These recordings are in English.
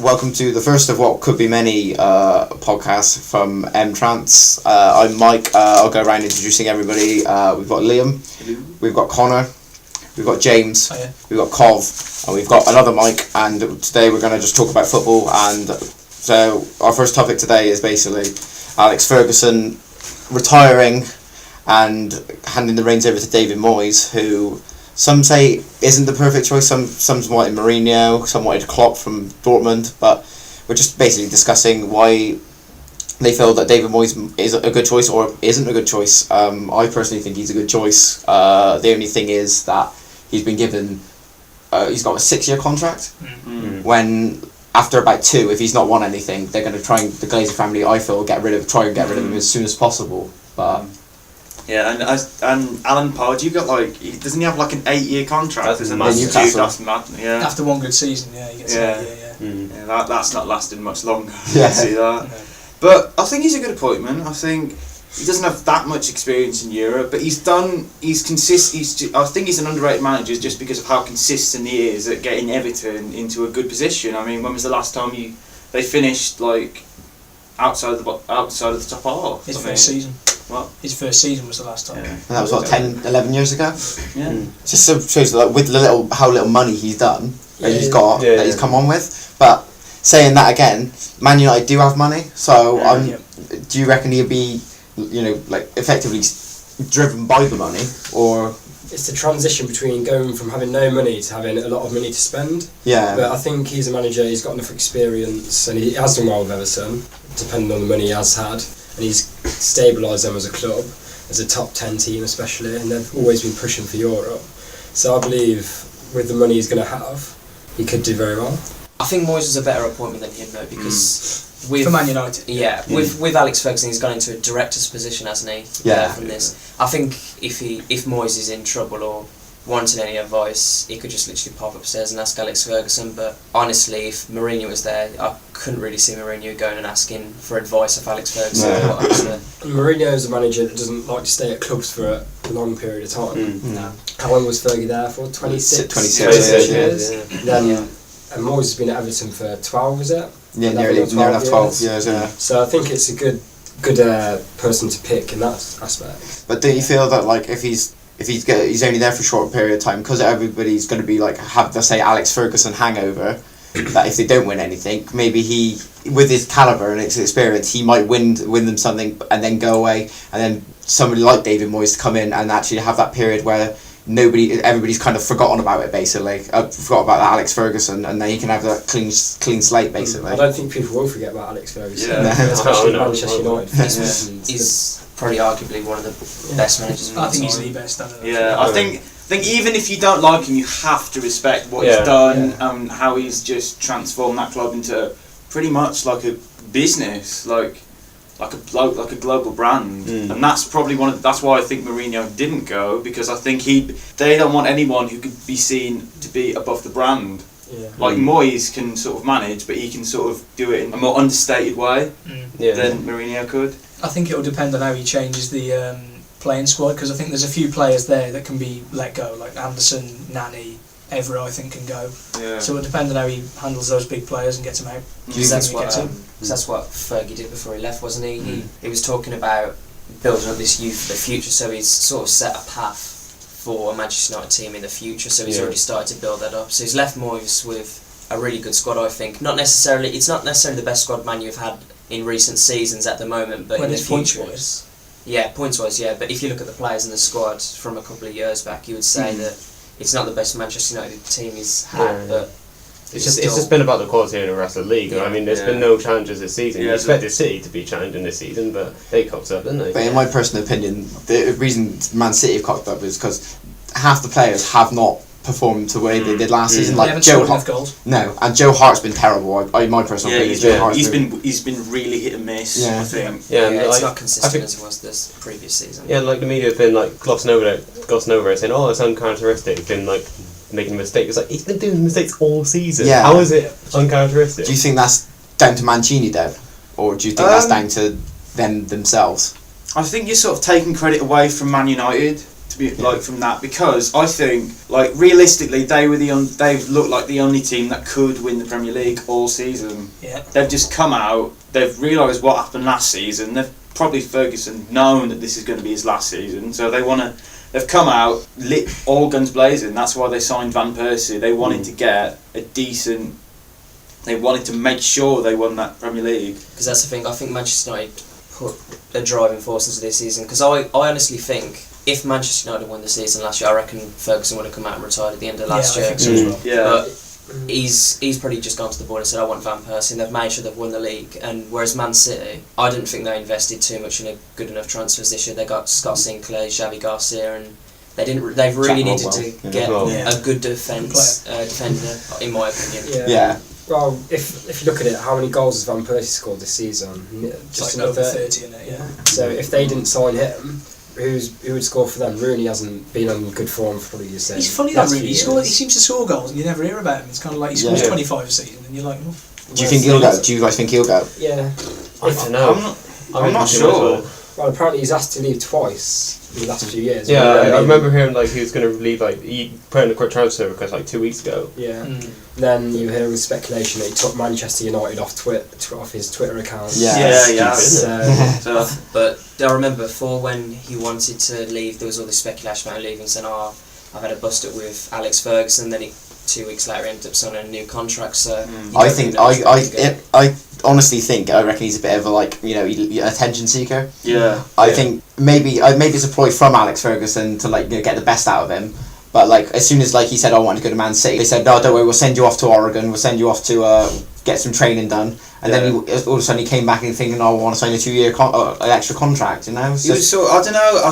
welcome to the first of what could be many podcasts from M-Trance. I'm Mike. I'll go around introducing everybody. We've got Liam, we've got Connor, we've got James, we've got Cov, and we've got another Mike, and today we're going to just talk about football. And so our first topic today is basically Alex Ferguson retiring and handing the reins over to David Moyes, who some say isn't the perfect choice. Some wanted Mourinho, some wanted Klopp from Dortmund, but we're just basically discussing why they feel that David Moyes is a good choice or isn't a good choice. I personally think he's a good choice. The only thing is that he's been given, he's got a 6-year contract. Mm-hmm. When after about 2, if he's not won anything, they're going to try and the Glazer family, I feel, try and get rid of him as soon as possible. But yeah, and Alan Pardew, you got doesn't he have like an 8-year contract? That's mad. Yeah. After one good season, he gets an 8 year. Yeah, that's not lasting much longer. Yeah. I see that. No. But I think he's a good appointment. I think he doesn't have that much experience in Europe, but I think he's an underrated manager just because of how consistent he is at getting Everton into a good position. I mean, when was the last time they finished outside of the top half? His first season. What? His first season was the last time. Yeah. And that was 10, 11 years ago. Yeah. Just shows with how little money he's done that he's got that he's come on with. But saying that again, Man United do have money, so do you reckon he'll be, effectively driven by the money, or? It's the transition between going from having no money to having a lot of money to spend. Yeah. But I think he's a manager, he's got enough experience, and he has done well with Everton, depending on the money he has had. And he's stabilised them as a club, as a top 10 team especially, and they've always been pushing for Europe. So I believe with the money he's going to have, he could do very well. I think Moyes is a better appointment than him though, because for Man United. With Alex Ferguson, he's gone into a director's position, hasn't he? Yeah. From this, I think if Moyes is in trouble or wanted any advice, he could just literally pop upstairs and ask Alex Ferguson. But honestly, if Mourinho was there, I couldn't really see Mourinho going and asking for advice of Alex Ferguson. No. Mourinho is a manager that doesn't like to stay at clubs for a long period of time. No. How long was Fergie there for? 26 years. And Moyes has been at Everton for 12, is it? Yeah, nearly 12 years. Yeah. So I think it's a good person to pick in that aspect. But do you feel that if he's only there for a short period of time, because everybody's going to be have the say Alex Ferguson hangover, that if they don't win anything, maybe he, with his calibre and his experience, he might win them something and then go away, and then somebody like David Moyes to come in and actually have that period where everybody's kind of forgotten about it, basically. Forgot about Alex Ferguson, and then he can have that clean slate, basically. I don't think people will forget about Alex Ferguson, especially Manchester United. He's probably arguably one of the best managers. I think he's the best. I think even if you don't like him, you have to respect what he's done and how he's just transformed that club into pretty much like a business, like a global brand, and that's probably that's why I think Mourinho didn't go, because I think they don't want anyone who could be seen to be above the brand. Yeah. Moyes can sort of manage, but he can sort of do it in a more understated way than Mourinho could. I think it will depend on how he changes the playing squad, because I think there's a few players there that can be let go, like Anderson, Nani, Evra, I think, can go. Yeah. So it will depend on how he handles those big players and gets them out. Because that's what Fergie did before he left, wasn't he? He was talking about building up this youth for the future, so he's sort of set a path for a Manchester United team in the future, so he's already started to build that up. So he's left Moyes with a really good squad, I think. It's not necessarily the best squad Man U have had in recent seasons at the moment, but in the future... Points-wise, but if you look at the players in the squad from a couple of years back, you would say that it's not the best Manchester United team he's had, but it's just been about the quality of the rest of the league. I mean, there's been no challenges this season. You expected City to be challenging this season, but they cocked up, didn't they? But in my personal opinion, the reason Man City have cocked up is because half the players have not performed the way they did last season. They haven't scored enough goals. No, and Joe Hart's been terrible. My personal opinion, he's been really hit and miss. I think. It's not consistent as it was this previous season. Yeah, the media's been glossing over it, saying, "Oh, it's uncharacteristic." Been making a mistake. It's he's been doing mistakes all season. Yeah. How is it uncharacteristic? Do you think that's down to Mancini then, or do you think that's down to them themselves? I think you're sort of taking credit away from Man United, to to be like from that, because I think like realistically they looked like the only team that could win the Premier League all season. Yeah. They've just come out. They've realised what happened last season. They've probably Ferguson known that this is going to be his last season, so they've come out lit all guns blazing. That's why they signed Van Persie. They wanted to get a decent. They wanted to make sure they won that Premier League. Because that's the thing. I think Manchester United put a driving force into this season. Because I honestly think if Manchester United won the season last year, I reckon Ferguson would have come out and retired at the end of last year. I think so as well. Yeah. But he's probably just gone to the board and said, I want Van Persie, and they've made sure they've won the league. And whereas Man City, I didn't think they invested too much in a good enough transfers this year. They got Scott Sinclair, Xavi Garcia, and they really needed to get a good defender, in my opinion. Yeah. Well, if you look at it, how many goals has Van Persie scored this season? Just like over 30 in it, yeah. So if they didn't sign him, who would score for them? Rooney hasn't been on good form for probably the same. He's funny that Rooney. He seems to score goals and you never hear about him. It's kind of like he scores 25 a season and you're like, oh. Do you think he'll go? Do you guys think he'll go? Yeah. I don't know. I'm not sure. Well, apparently he's asked to leave twice in the last few years. Yeah, I remember hearing like he was going to leave. Like he put in a quick transfer request like 2 weeks ago. Yeah. Then you hear with speculation that he took Manchester United off his Twitter account. Yeah. So, but I remember before when he wanted to leave, there was all this speculation about him leaving, saying, I've had a bust up with Alex Ferguson. Then 2 weeks later, he ended up signing a new contract. So I honestly think I reckon he's a bit of a attention seeker. Yeah. I think maybe it's a ploy from Alex Ferguson to get the best out of him. But as soon as he said I want to go to Man City, they said no, don't worry, we'll send you off to Oregon, we'll send you off to get some training done. And then all of a sudden he came back and thinking, I want to sign a 2-year extra contract, So, I don't know.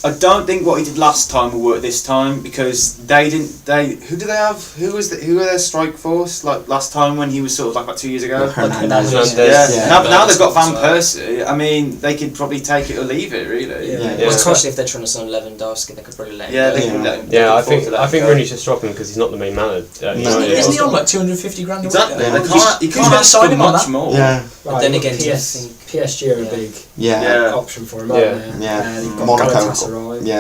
I don't think what he did last time will work this time, because who were their strike force last time when he was sort of about 2 years ago? Hernandez. Now they've got Van Persie. I mean, they could probably take it or leave it, really. Especially if they're trying to sign Lewandowski, they could probably let him go. They can let him. Yeah, I think Rooney's just dropping because he's not the main man. Isn't he on like 250 grand a week? Exactly. You can't ask for much more. Yeah. But then again, PSG are a big option for him, aren't they?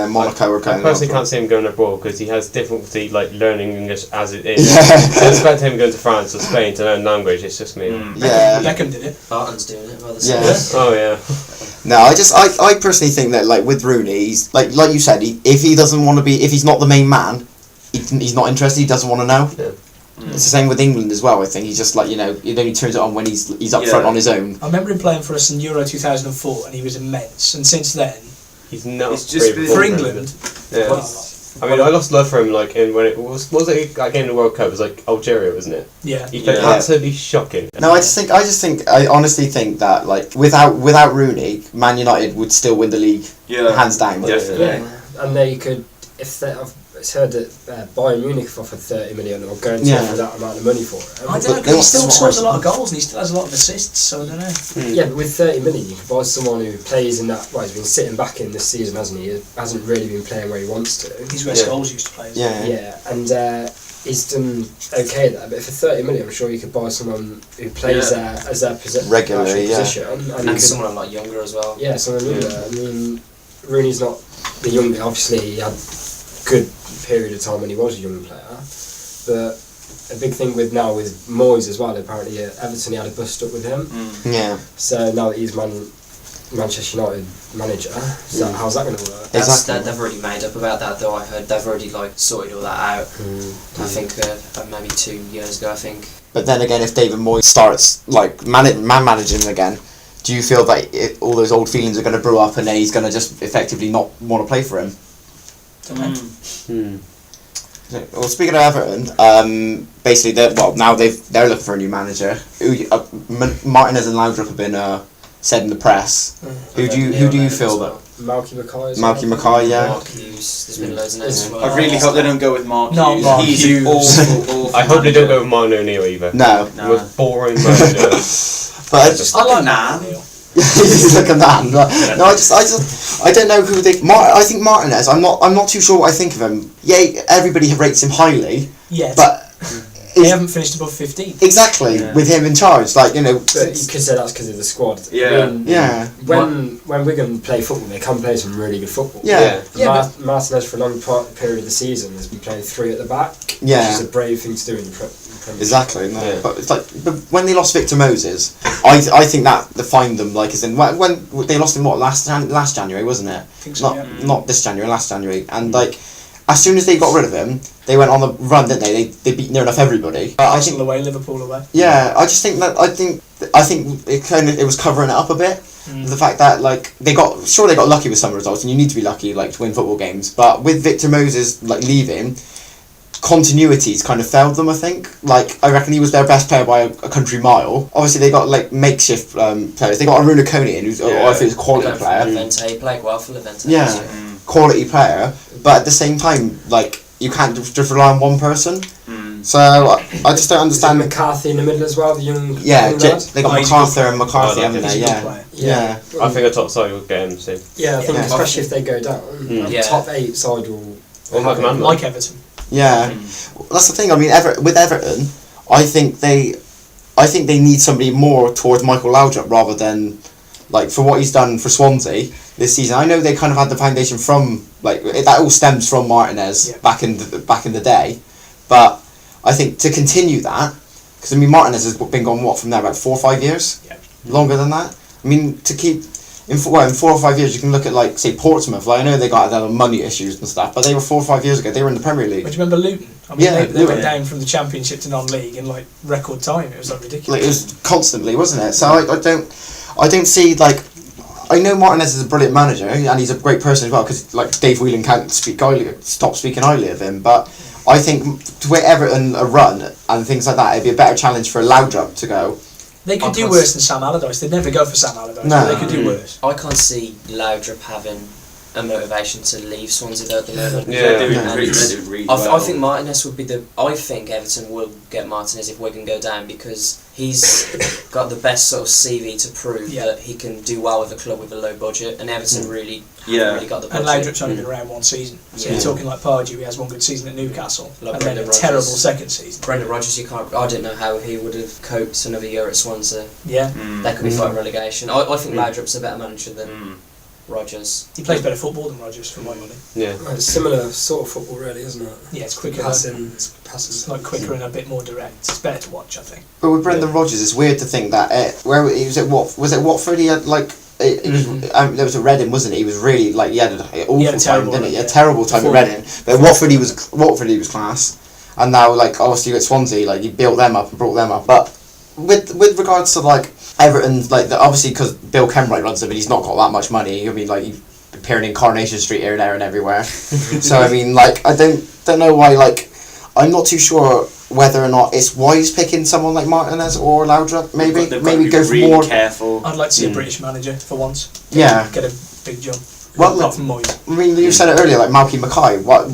Monaco are going. I personally can't see him going abroad because he has difficulty learning English as it is. I expect him going to France or Spain to learn language. It's just me. Beckham did it. Barton's doing it. Oh yeah. No, I personally think that with Rooney, he's like you said, if he doesn't want to be, if he's not the main man, he's not interested. He doesn't want to know. Yeah. It's the same with England as well. I think he's just he only turns it on when he's up front on his own. I remember him playing for us in Euro 2004, and he was immense. And since then, he's not. It's just for England. Yeah. I mean, I lost love for him when it was in the World Cup. It was Algeria, wasn't it? Yeah. He played absolutely shocking. No, I honestly think that without Rooney, Man United would still win the league. Yeah. Hands down. Definitely. Yeah. And they could, it's heard that Bayern Munich have offered 30 million or going to for that amount of money for it. I don't know, because he still scores a lot of goals and he still has a lot of assists, so I don't know. Yeah, but with 30 million you can buy someone who plays in that, he's been sitting back in this season, hasn't he? He hasn't really been playing where he wants to. He's where Scholes used to play. Yeah, and he's done okay there, but for 30 million I'm sure you could buy someone who plays there as their regularly, position. And someone a lot younger as well. Yeah, someone younger. I mean, Rooney's not the younger, obviously he had good period of time when he was a young player, but a big thing with Moyes as well, apparently Everton had a bust up with him. So now that he's Manchester United manager, so how's that going to work? They've already made up about that though. I heard they've already sorted all that out. I think maybe 2 years ago, I think. But then again, if David Moyes starts managing again, do you feel that all those old feelings are going to brew up and then he's going to just effectively not want to play for him? Well, speaking of Everton, basically they're looking for a new manager. Martinez and Laudrup have been said in the press. Who do you feel that? Malky Mackay. Mark Hughes. There's been loads of names. I really hope they don't go with Mark Hughes. Mark He's Hughes. awful. I hope they don't go with Martin O'Neill either. No. He was boring manager. But I like Nan. He's like a man. No, I don't know who they. I think Martinez. I'm not too sure what I think of him. Yeah, everybody rates him highly. Yes. But They haven't finished above 15th. Exactly, with him in charge. Like, you know... But you could say that's because of the squad. Yeah. When Wigan play football, they can play some really good football. Martinez, for a long period of the season, has been playing 3 at the back, which is a brave thing to do in the Premier League. Exactly, but it's like, but when they lost Victor Moses, I think that defined them. Like, as in when they lost him, last January, wasn't it? I think so, not this January, last January, and like, as soon as they got rid of him, they went on the run, didn't they? They beat near enough everybody. Arsenal away, Liverpool away. Yeah, I just think that I think it was covering it up a bit. The fact that like they got lucky with some results, and you need to be lucky like to win football games. But with Victor Moses like leaving, continuity's kind of failed them. I think. Like I reckon he was their best player by a country mile. Obviously they got like makeshift players. They got Aruna Koné, who's I think is a quality player. Levante, played well for Levante. Yeah, quality player. But at the same time, like you can't just rely on one person. So I just don't understand. McCarthy in the middle as well, the young they got MacArthur and McCarthy, haven't they? Yeah. I think a top side will get him soon. Yeah, I think especially if they go down, top 8 side will. Like Everton. Yeah, that's the thing. I mean, with Everton, I think they need somebody more towards Michael Laudrup rather than like for what he's done for Swansea this season. I know they kind of had the foundation from like that all stems from Martinez back in the day, but I think to continue that, because I mean Martinez has been gone from there about 4 or 5 years, longer than that. I mean to keep in 4 or 5 years you can look at like say Portsmouth. Like I know they got their money issues and stuff, but they were 4 or 5 years ago. They were in the Premier League. But do you remember Luton? I mean, they went down from the Championship to non-league in like record time. It was like ridiculous. Like, it was constantly, wasn't it? So I don't see like. I know Martinez is a brilliant manager and he's a great person as well because like Dave Whelan can't stop speaking highly of him, but I think to where Everton a run and things like that, it'd be a better challenge for Laudrup to go. They could do worse than Sam Allardyce. They'd never go for Sam Allardyce. No. They could do worse. I can't see Laudrup having a motivation to leave Swansea though at the moment. I think Martinez would be I think Everton will get Martinez if Wigan go down because he's got the best sort of CV to prove that he can do well with a club with a low budget, and Everton really got the budget. And Laudrup's only been around 1 season, so you're talking like Pardew. He has 1 good season at Newcastle, and then a terrible second season. Brendan Rodgers, I don't know how he would have coped another year at Swansea. They could be fighting relegation. I think Laudrup's a better manager than Rodgers. He plays better football than Rodgers, for my money. Yeah, it's similar sort of football, really, isn't it? Yeah, it's quicker. It's like quicker and a bit more direct. It's better to watch, I think. But with Brendan Rodgers, it's weird to think that where he was at Watford, he had like there was a Reading, wasn't he? He was really like he had an awful time, didn't he? A terrible time at Reading. But Watford he was class, and now like obviously at Swansea, like he built them up and brought them up. But with regards to like Everton, like obviously because Bill Kenwright runs them, and he's not got that much money. I mean, like he's appearing in Coronation Street here, there, and everywhere. So I mean, like I don't know why. Like I'm not too sure whether or not it's wise picking someone like Martinez or Laudrup. Maybe go for more. Careful. I'd like to see a British manager for once. Yeah, get a big job. Well, apart from Moyes. I mean, you said it earlier, like Malky Mackay. What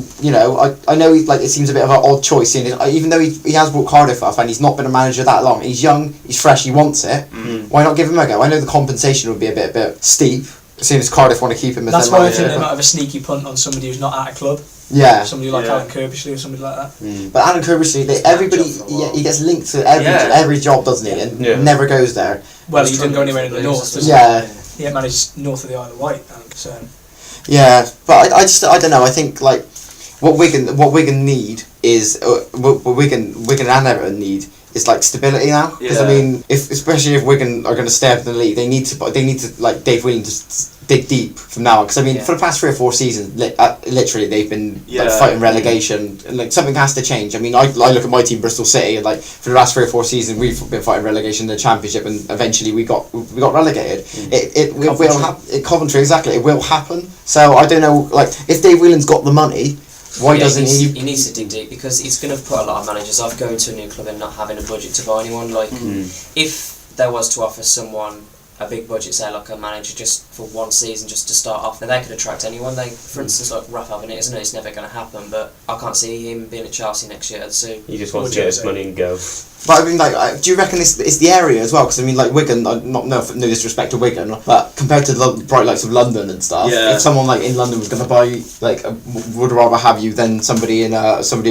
I know, it seems a bit of an odd choice. Even though he has brought Cardiff up and he's not been a manager that long, he's young, he's fresh, he wants it. Why not give him a go? I know the compensation would be a bit steep, seeing as Cardiff want to keep him as their manager. That's why I think they might have a sneaky punt on somebody who's not at a club. Yeah. Somebody like Alan Kirbishley or somebody like that. But Alan Kirbishley, he gets linked to every job, doesn't he? And never goes there. Well, he didn't go anywhere in the north, does he? He managed north of the Isle of Wight, so. Yeah, but I don't know. I think like what Wigan need is what Wigan and Everton need is like stability now. Because I mean, especially if Wigan are going to stay up in the league, they need to like Dave Whelan to dig deep from now on. Because I mean, for the past 3 or 4 seasons, literally they've been like fighting relegation, and like something has to change. I mean, I look at my team, Bristol City, and like for the last 3 or 4 seasons, we've been fighting relegation in the Championship, and eventually we got relegated. It will happen. Coventry, exactly. It will happen. So I don't know, like if Dave Whelan's got the money. Why doesn't he? He needs to dig deep because it's going to put a lot of managers off going to a new club and not having a budget to buy anyone. Like, if there was to offer someone a big budget, say like a manager just for one season just to start off, then they could attract anyone. They, for instance, like Rafa Benitez, it's never going to happen, but I can't see him being at Chelsea next year. So he just wants to get his money and go. But I mean, like, do you reckon it's the area as well? Because I mean, like Wigan, no disrespect to Wigan, but compared to the bright lights of London and stuff, if someone like in London was going to buy, like, would rather have you than somebody in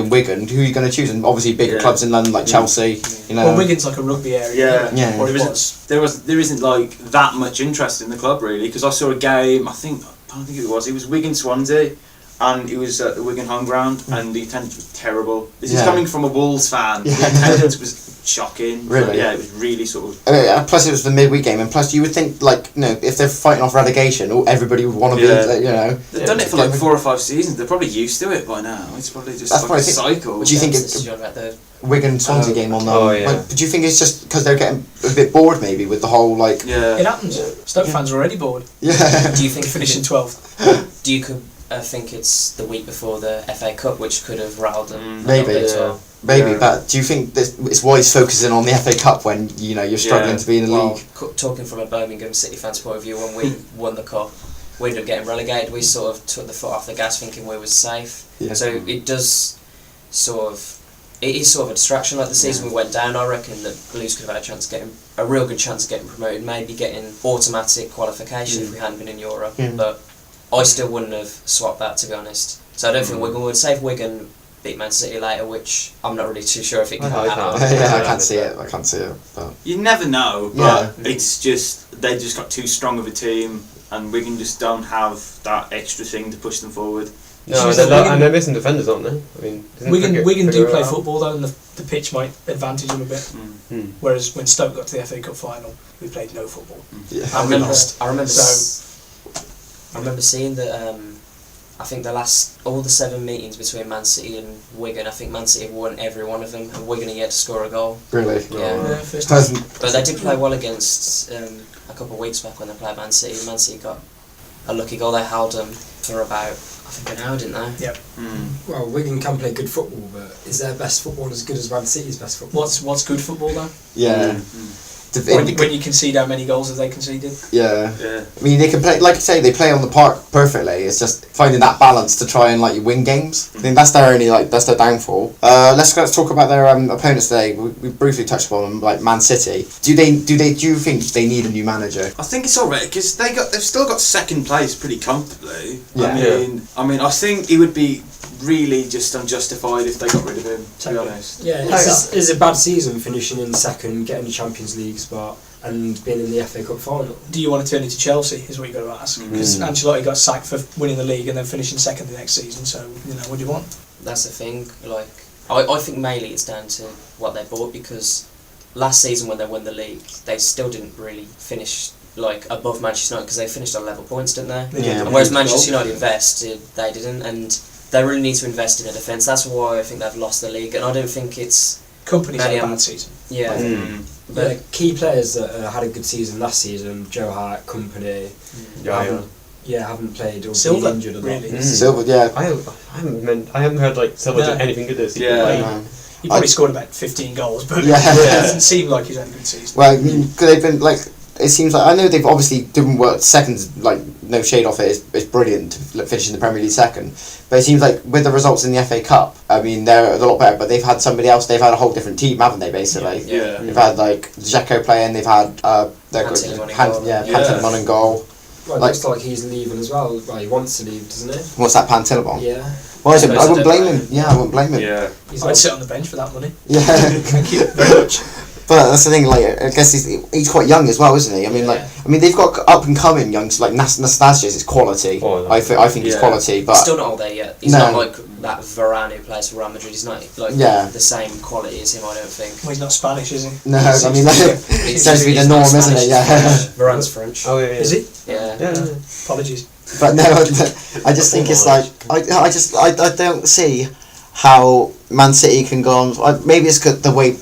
Wigan, who are you going to choose? And obviously, bigger clubs in London like Chelsea, you know. Well, Wigan's like a rugby area. Yeah. Or There isn't like that much interest in the club really, because I saw a game. I don't think it was Wigan Swansea. And it was at the Wigan home ground, and the attendance was terrible. This is coming from a Wolves fan. The attendance was shocking. Really? Yeah, it was really sort of... plus it was the midweek game, and plus you would think, like, you know, if they're fighting off relegation, everybody would want to be, you know... They've done it for like 4 or 5 seasons. They're probably used to it by now. It's probably just a cycle. Do you think it's Wigan Swansea game on them? Like, do you think it's just because they're getting a bit bored maybe with the whole, like... It happens. Stoke fans are already bored. Yeah. Do you think finishing 12th? Do you think it's the week before the FA Cup, which could have riled them maybe, as well? Maybe, but do you think it's wise focusing on the FA Cup when, you know, you're struggling to be in the league? Talking from a Birmingham City fan's point of view, when we won the cup, we ended up getting relegated. We sort of took the foot off the gas, thinking we was safe. Yeah. So it is sort of a distraction. Like the season we went down, I reckon that Blues could have had a real good chance of getting promoted, maybe getting automatic qualification if we hadn't been in Europe. But I still wouldn't have swapped that, to be honest. So I don't think Wigan would. Say if Wigan beat Man City later, which I'm not really too sure if it can happen. I can't see it. But you never know, but it's just they just got too strong of a team, and Wigan just don't have that extra thing to push them forward. No, and they're missing defenders, aren't they? I mean, Wigan do play football though, and the pitch might advantage them a bit. Whereas when Stoke got to the FA Cup final, we played no football. I remember seeing that. I think all the 7 meetings between Man City and Wigan, I think Man City have won every one of them, and Wigan are yet to score a goal. Really? Yeah. But they did play well against a couple of weeks back when they played Man City. Man City got a lucky goal. They held them for about, I think, an hour, didn't they? Yep. Well, Wigan can play good football, but is their best football as good as Man City's best football? What's good football though? Yeah. When you concede how many goals have they conceded? Yeah. I mean, they can play, like you say, they play on the park perfectly. It's just finding that balance to try and like win games. I think that's their downfall. Let's talk about their opponents today. We briefly touched upon them, like Man City. Do you think they need a new manager? I think it's alright because they've still got second place pretty comfortably. Yeah. I mean, I think it would be really just unjustified if they got rid of him, to be honest. Yeah, it's a bad season finishing in second, getting the Champions League spot and being in the FA Cup final. Do you want to turn it to Chelsea is what you've got to ask, because Ancelotti got sacked for winning the league and then finishing second the next season, so you know, what do you want? That's the thing, like I think mainly it's down to what they bought, because last season when they won the league they still didn't really finish like above Manchester United, because they finished on level points, didn't they? Yeah. And whereas Manchester United invested, they didn't, and they really need to invest in a defence. That's why I think they've lost the league, and I don't think it's... Company's had a bad season. Yeah. But key players that had a good season last season, Joe Hart, Company, haven't played or Silva, been injured a lot. really. Silva, yeah. I haven't heard like Silva did anything good this season. Yeah. He probably scored about 15 goals, but it doesn't seem like he's had a good season. Well, I mean, they've been like... It seems like, I know they've obviously done work second, like no shade off it, it's brilliant to finish in the Premier League second, but it seems like with the results in the FA Cup, I mean they're a lot better, but they've had somebody else, they've had a whole different team, haven't they, basically? Yeah. They've had like Dzeko playing, they've had Pantilimon in goal. Well, it looks like he's leaving as well. Well, he wants to leave, doesn't he? What's that, Pantilimon? Yeah. Well, I wouldn't blame him. Yeah, I wouldn't blame him. Yeah. I'd sit on the bench for that money. Yeah. Thank you very much. But that's the thing, like, I guess he's quite young as well, isn't he? I mean, they've got up and coming youngs, like Nastasic is quality. I think he's quality, but still not all there yet. He's not like that Varane who plays for Real Madrid. He's not like the same quality as him, I don't think. Well, he's not Spanish, is he? No, I mean, it's supposed to be the norm, isn't it? Yeah. Varane's French. Oh yeah. Is he? Yeah. Apologies. But no, I just think it's like I don't see how Man City can go on. Maybe it's the way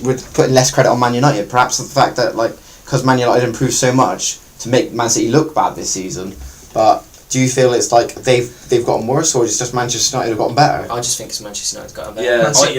we're putting less credit on Man United. Perhaps the fact that because Man United improved so much to make Man City look bad this season. But do you feel it's like they've gotten worse, or it's just Manchester United have gotten better? I just think it's Manchester United gotten better. Yeah. Man City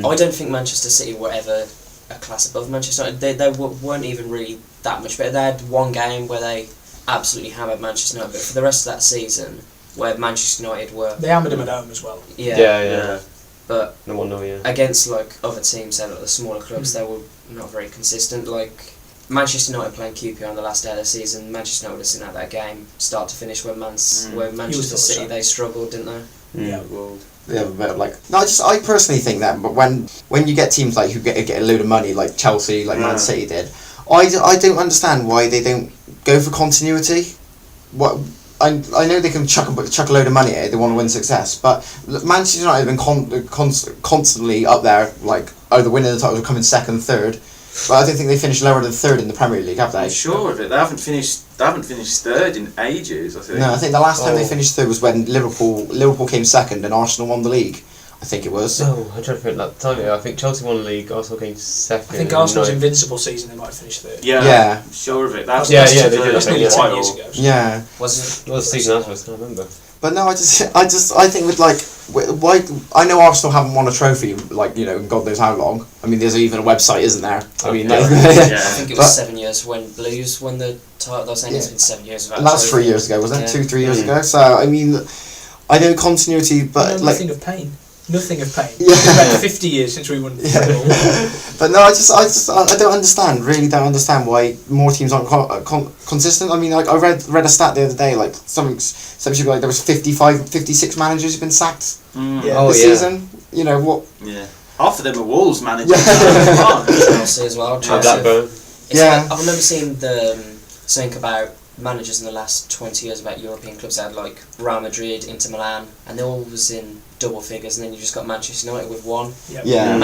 I don't think Manchester City were ever a class above Manchester United. They weren't even really that much better. They had one game where they absolutely hammered Manchester United, but for the rest of that season, where Manchester United were... They hammered them at home as well. Yeah. But no one know, against like other teams and like the smaller clubs, they were not very consistent. Like Manchester United playing QPR on the last day of the season, Manchester United were sitting out that game start to finish where Manchester City they struggled, didn't they? Yeah. Well, they have a bit of like I personally think that, but when you get teams like who get a load of money like Chelsea, like Man City did, I don't understand why they don't go for continuity. What I know they can chuck a load of money at it, they want to win success, but Manchester United have been constantly up there, like either winning the title or coming second, third. But I don't think they finished lower than third in the Premier League, have they? I'm sure of it. They haven't finished third in ages, I think. No, I think the last time they finished third was when Liverpool came second and Arsenal won the league. I think it was. No, I'm trying to think that time. I think Chelsea won the league, Arsenal came second. I think Arsenal's invincible season they might have finished third. Yeah. I'm sure of it. They did. That's nearly 10 years ago. So. Yeah. Was the season after? I can't remember. But no, I think with like, why I know Arsenal haven't won a trophy like in God knows how long. I mean, there's even a website, isn't there? I mean, I think it was 7 years when Blues won the title. They're saying it's been 7 years. That's 3 years ago, wasn't it? 2-3 years ago. So I mean, I know continuity, but like nothing of pain. Nothing of pain. Yeah. It's about 50 years since we won. But no, I don't understand. Really, don't understand why more teams aren't consistent. I mean, like I read a stat the other day, like some people like there was 56 managers who've been sacked this season. You know what? Yeah. Half of them are Wolves managers. Chelsea as well. Blackburn. I remember seeing something about managers in the last 20 years about European clubs. They had like Real Madrid, Inter Milan, and they all was in double figures, and then you just got Manchester United with one. Yeah.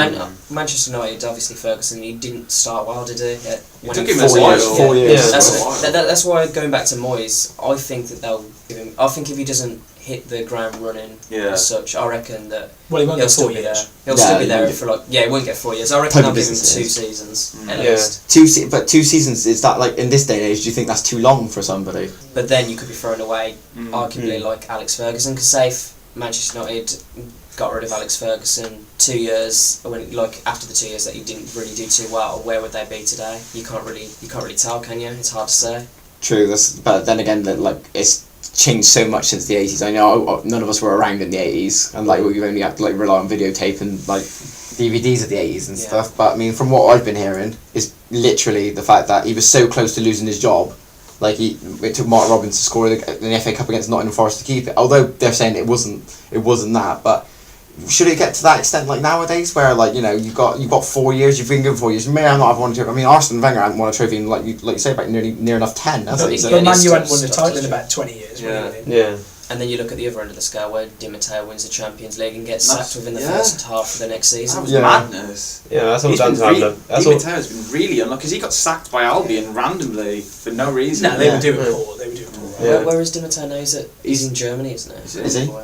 Manchester United, obviously Ferguson, he didn't start well, did he? It took him 4 years. That's why, going back to Moyes, I think that they'll give him. I think if he doesn't hit the ground running as such, I reckon that he won't he'll still be there. He'll still be there for like he won't get 4 years. I reckon they'll give him 2 seasons at least. 2 seasons, is that like in this day and age? Do you think that's too long for somebody? But then you could be thrown away, arguably like Alex Ferguson, because say if Manchester United got rid of Alex Ferguson 2 years, after the 2 years that he didn't really do too well, where would they be today? You can't really tell, can you? It's hard to say. True, but then again, it's changed so much since the 80s. I know none of us were around in the 80s, and we've only had to rely on videotape and DVDs of the 80s and stuff. But I mean, from what I've been hearing, is literally the fact that he was so close to losing his job. It took Mark Robbins to score the FA Cup against Nottingham Forest to keep it. Although they're saying it wasn't that. But should it get to that extent nowadays, where you've got 4 years, you've been given 4 years, you may not have won a trophy. I mean, Arsene Wenger hadn't won a trophy in you say about near enough 10. But Man U hadn't won the title in about 20 years. Yeah. And then you look at the other end of the scale where Di Matteo wins the Champions League and gets sacked within the first half of the next season. That was madness. Yeah, that's all down to Di Matteo's been really unlucky because he got sacked by Albion randomly for no reason. No, they were doing poor. Where is Di Matteo now? He's in Germany, isn't he? Is he? I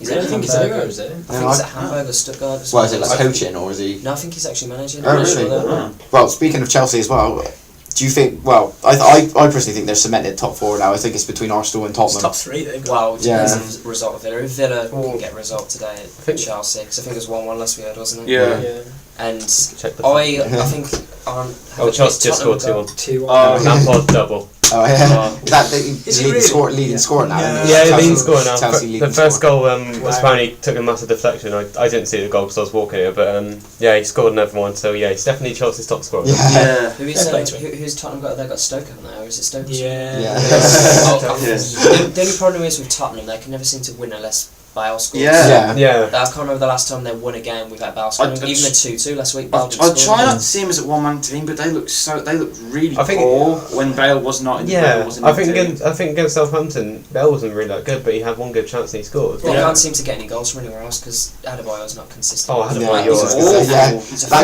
think he's there, is it? I think he's at Hamburg or Stuttgart. Well, is it coaching or is he? No, I think he's actually managing. Oh, really? Well, speaking of Chelsea as well, do you think? Well, I personally think they're cemented top 4 now. I think it's between Arsenal and Tottenham. It's top 3 they've got. Well, depends the result of Villa. If Villa can get a result today at Chelsea, because I think it was 1-1 last week, wasn't it? Yeah. And I think Chelsea just scored 2-1. Lampard double. Oh yeah, is he leading scorer now? Yeah, leading scorer now. The first goal was apparently took a massive deflection. I didn't see the goal because I was walking it, but he scored another one. So yeah, he's definitely Chelsea's top scorer. Yeah. Who's Tottenham got? They got Stoke, haven't they? Or is it Stoke? Yeah. The only problem is with Tottenham, they can never seem to win unless Bale scores. Yeah. I can't remember the last time they won a game without Bale scoring. Even a 2-2 last week. I try not to see him as a one-man team, but they look really poor when Bale was not in the team. I think against Southampton, Bale wasn't really that good, but he had one good chance and he scored. Well, he can't seem to get any goals from anywhere else because Adebayo's not consistent. Oh, that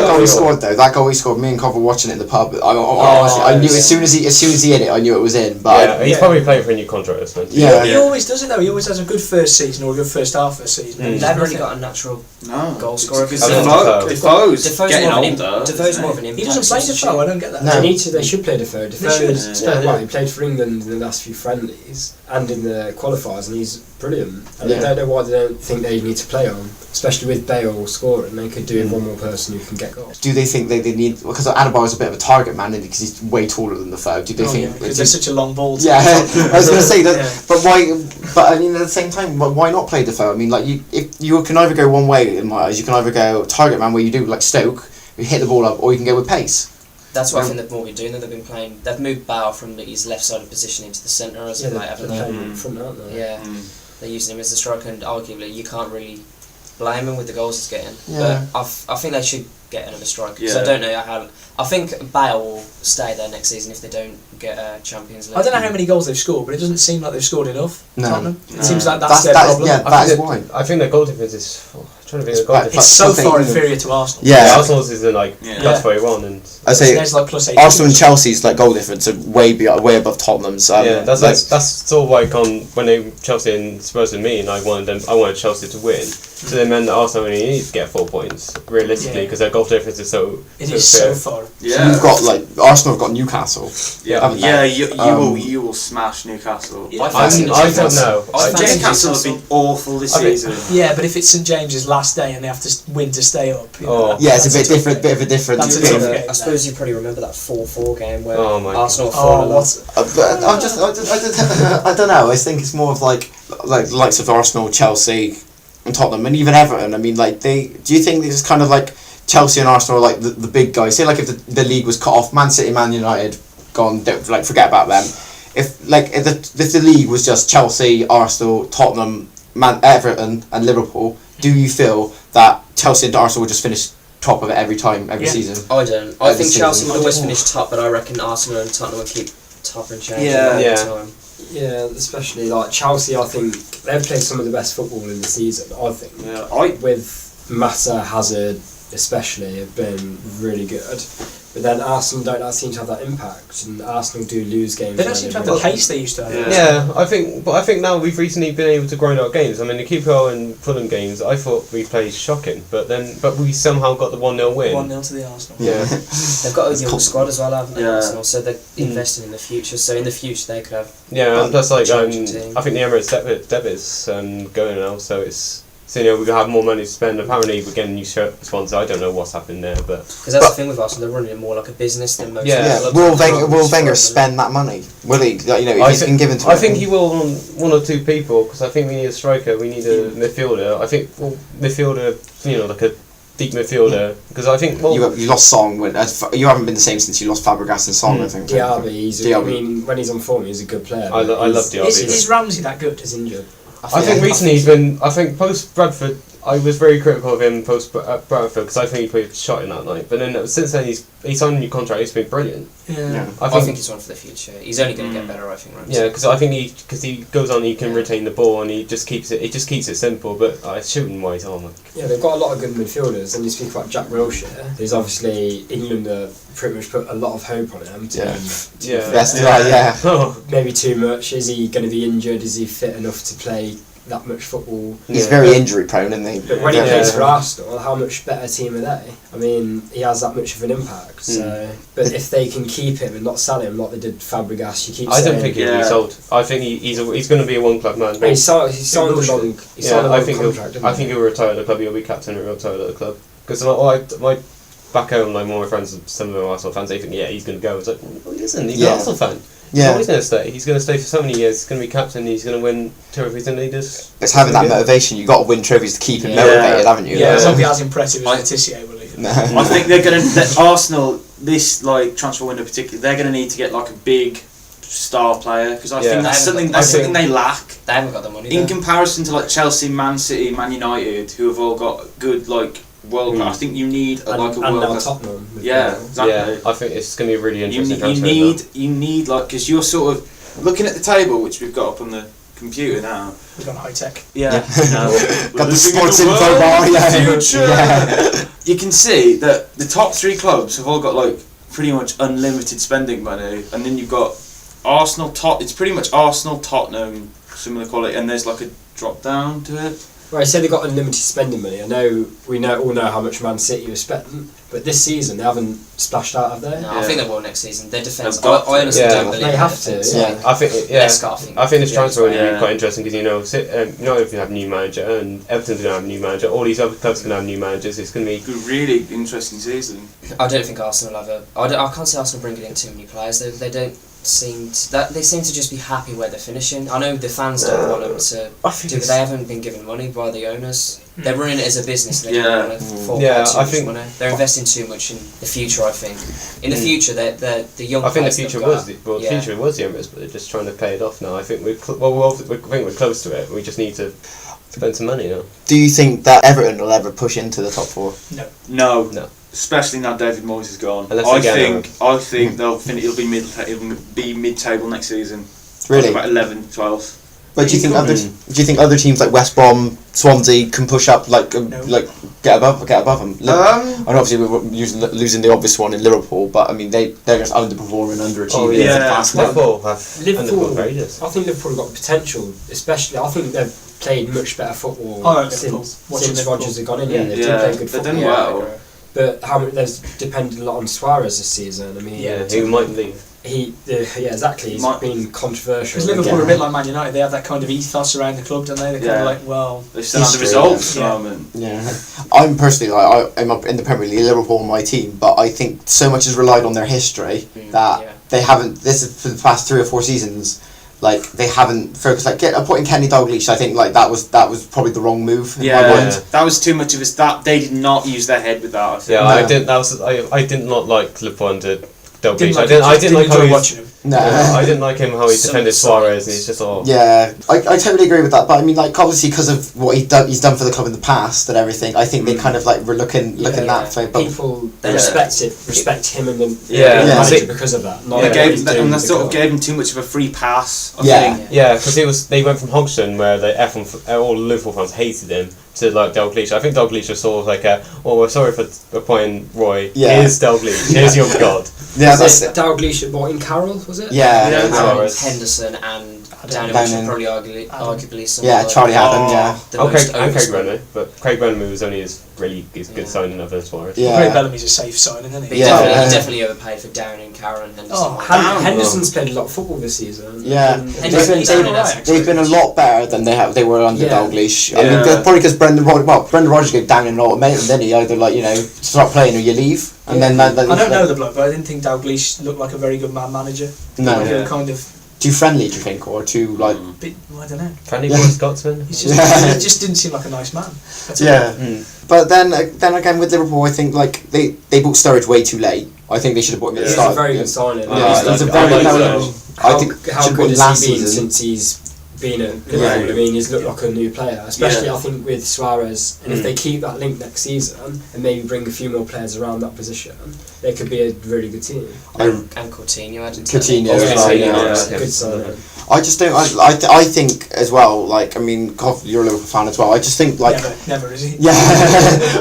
goal he scored though. That goal he scored. Me and Cov were watching it in the pub. I knew as soon as he hit it, I knew it was in. But he's probably playing for a new contract this month. He always does it though. He always has a good first season or a good first half of the season. They haven't really got a natural goal scorer. Defoe's getting older. Defoe's more of an impact. He doesn't play Defoe. I don't get that. No. They should play Defoe. Defoe, he played for England in the last few friendlies. and in the qualifiers, and he's brilliant. And I don't know why they don't think they need to play on, especially with Bale scoring. They could do with one more person who can get goals. Do they think they need, because Adebayor is a bit of a target man, because he's way taller than the third? Do they think because there's such a long ball? Yeah, I was going to say that. But why? But I mean, at the same time, why not play Defoe? I mean, like if you can either go one way in my eyes, you can either go target man where you do like Stoke, you hit the ball up, or you can go with pace. That's what I think they've more been doing. They've been playing. They've moved Bale from his left-sided position into the centre, as haven't they? Playing in front, aren't they? Yeah, they're using him as a striker, and arguably you can't really blame him with the goals he's getting. Yeah. But I think they should get another striker. Because I don't know how. I think Bale will stay there next season if they don't get a Champions League. I don't know how many goals they've scored, but it doesn't seem like they've scored enough. No. Tottenham. It seems like that's their problem. Yeah, that is why. I think their goal difference is. Trying to think of goal difference. It's so far inferior to Arsenal. Yeah, Arsenal's is like plus 41, and I say there's like plus 80. Arsenal and Chelsea's like goal difference are way above Tottenham's. That's sort of like on when Chelsea and Spurs and me, and I wanted Chelsea to win. So they meant that Arsenal only need to get 4 points realistically because their goal difference is so. It is so far. Yeah. So you've got like Arsenal have got Newcastle. You will smash Newcastle. Yeah. I don't know. Newcastle have been awful this season. Yeah, but if it's St James's last day and they have to win to stay up, it's a bit different. Bit of a different. That's a tough game. I suppose you probably remember that 4-4 game where Arsenal I don't know. I think it's more of like the likes of Arsenal, Chelsea, and Tottenham, and even Everton. I mean, like do you think this is kind of like Chelsea and Arsenal are like the big guys? Say like if the league was cut off, Man City, Man United, gone, like forget about them. If the league was just Chelsea, Arsenal, Tottenham, Everton, and Liverpool, do you feel that Chelsea and Arsenal would just finish top of it every season? I don't. I think Chelsea would always finish top, but I reckon Arsenal and Tottenham would keep top and change time. Yeah, especially like Chelsea. I think they've played some of the best football in the season. I think with Mata, Hazard, especially, have been really good. But then Arsenal don't seem to have that impact, and Arsenal do lose games. They don't seem to have the pace they used to have. Yeah, I think now we've recently been able to grind out games. I mean, the QPR and Fulham games, I thought we played shocking, but we somehow got the 1-0 win. 1-0 to the Arsenal. Yeah, they've got a young squad as well, haven't they? Arsenal, so they're investing in the future. So in the future they could have. Yeah, and plus like I think the Emirates debit's going now, so it's. So we have more money to spend. Apparently, we're getting a new shirt sponsor. I don't know what's happening there, but because that's the thing with Arsenal, they're running it more like a business than most. Will Wenger spend that money? Will he? If he's been given to him. I think he will on 1 or 2 people because I think we need a striker. We need a midfielder. I think midfielder, like a deep midfielder. Because I think you lost Song. You haven't been the same since you lost Fabregas and Song. I think. Diaby, I mean, when he's on form, he's a good player. I love Diaby. Is Ramsey that good? He's injured. I think recently he's been. I think post Bradford, I was very critical of him post Bradford because I think he played shot in that night. But then since then he signed a new contract. He's been brilliant. Yeah. I think he's one for the future. He's only going to get better. I think. Ramsey. Yeah, because I think he goes on. He can retain the ball and he just keeps it. It just keeps it simple. But shooting wise, yeah, they've got a lot of good midfielders. And you speak about Jack Wilshere. There's obviously England pretty much put a lot of hope on him. Maybe too much. Is he going to be injured? Is he fit enough to play that much football? He's very injury prone, isn't he? But when he plays for Arsenal, how much better team are they? I mean, he has that much of an impact. So, but if they can keep him and not sell him like they did Fabregas, I don't think he'll be sold. I think he's going to be a one-club man. He signed a long contract. I think he'll retire at the club. He'll be captain and retire at the club. Because my back home, like more of my friends, some of them are Arsenal fans, they think, he's going to go. It's like, well, he isn't. He's an Arsenal fan. Yeah. He's going to stay. He's going to stay for so many years. He's going to be captain. He's going to win trophies, and it's having that motivation. You've got to win trophies to keep him motivated, haven't you? Yeah, it's not be as impressive as Letizia, will he? No. I think they're going to Arsenal this transfer window particularly. They're going to need to get like a big star player because I think that's something they lack. They haven't got the money in comparison to like Chelsea, Man City, Man United, who have all got good world class. I think you need a world class. Tottenham. Yeah, exactly. Yeah, I think it's going to be really interesting. You need because you're sort of looking at the table which we've got up on the computer now. We've got high tech. Yeah. Got the sports info bar. Yeah. You can see that the top 3 clubs have all got like pretty much unlimited spending money, and then you've got Arsenal. It's pretty much Arsenal, Tottenham, similar quality, and there's like a drop down to it. Well, I said they got unlimited spending money. I know all know how much Man City have spent, but this season they haven't splashed out, have they? No, I think they will next season. Their defence, I honestly Yeah. don't believe They have to. Yeah. I think I think this transfer will be quite interesting because not if you have a new manager and Everton's going to have a new manager, all these other clubs are going to have new managers. It's going to be a really interesting season. I don't think Arsenal have I can't see Arsenal bringing in too many players. They don't seem to just be happy where they're finishing. I know the fans don't want them to do, but they haven't been given money by the owners. They're running it as a business. They don't want to fork out too much money. They're investing too much in the future. I think in the future, the young. I think the future was the Emirates, but they're just trying to pay it off now. I think we're close to it. We just need to spend some money now. Do you think that Everton will ever push into the top 4? No. No. Especially now David Moyes is gone. I think it'll be mid-table next season. Really? About 11th, 12th. But do you think other teams like West Brom, Swansea can push up like get above them? And obviously we're losing the obvious one in Liverpool, but I mean they're just underperforming, underachieving. Liverpool very good. I think Liverpool have got potential, especially. I think they've played much better football since Rodgers have gone in. They do play good football. They've done well. But they've depended a lot on Suarez this season. I mean, who might leave? Exactly. He's been controversial. Because Liverpool are a bit like Man United. They have that kind of ethos around the club, don't they? They're kind of they still have the results at the moment. Yeah, I'm personally I'm up in the Premier League. Liverpool are my team, but I think so much has relied on their history that they haven't. This is for the past 3 or 4 seasons. Like they haven't focused. Like appointing Kenny Dalglish, I think that was probably the wrong move. That was too much of a start. They did not use their head with that. I did not like Liverpool under Dalglish. I didn't like how he watching him. No, I didn't like him how he defended Suarez, and he's just all. Yeah, I totally agree with that. But I mean, like obviously because of what he's done for the club in the past and everything, I think they kind of like were looking that way. But people respect him and the manager because of that. They sort of gave him too much of a free pass. I think. Because they went from Hodgson where all Liverpool fans hated him to like Dalglish. I think Dalglish was sort of like we're sorry for appointing Roy. Yeah. Here's Dalglish. Here's your god. Yeah, that's it. Dalglish bought in Carroll, was it? Yeah. Henderson and Downing, which are probably arguably some. Yeah, Charlie Adam. And Craig Brenner, but Craig Brenner was only his good signing of Suarez. Yeah. Craig Bellamy's a safe signing, isn't he? He definitely overpaid for Downing, Carroll, and Henderson. Henderson's played a lot of football this season. Yeah, they've been a lot better than they were under Dalglish. I mean, probably because Brendan Rodgers gave Downing an ultimatum, then he either start playing or you leave. And then I don't know the bloke, but I didn't think Dalglish looked like a very good manager. No, kind of too friendly, do you think, or too like? I don't know. Friendly boy Scotsman. He just didn't seem like a nice man. But then again with Liverpool, I think they bought Sturridge way too late. I think they should have bought him at the start. He's a very good signing. He's a very good. How good has he been since he's been at Liverpool? I mean, he's looked like a new player, especially I think with Suarez. And if they keep that link next season and maybe bring a few more players around that position, they could be a really good team. And Coutinho added to good signing. I just don't. I think as well. Like I mean, you're a Liverpool fan as well. I just think never is he? Yeah,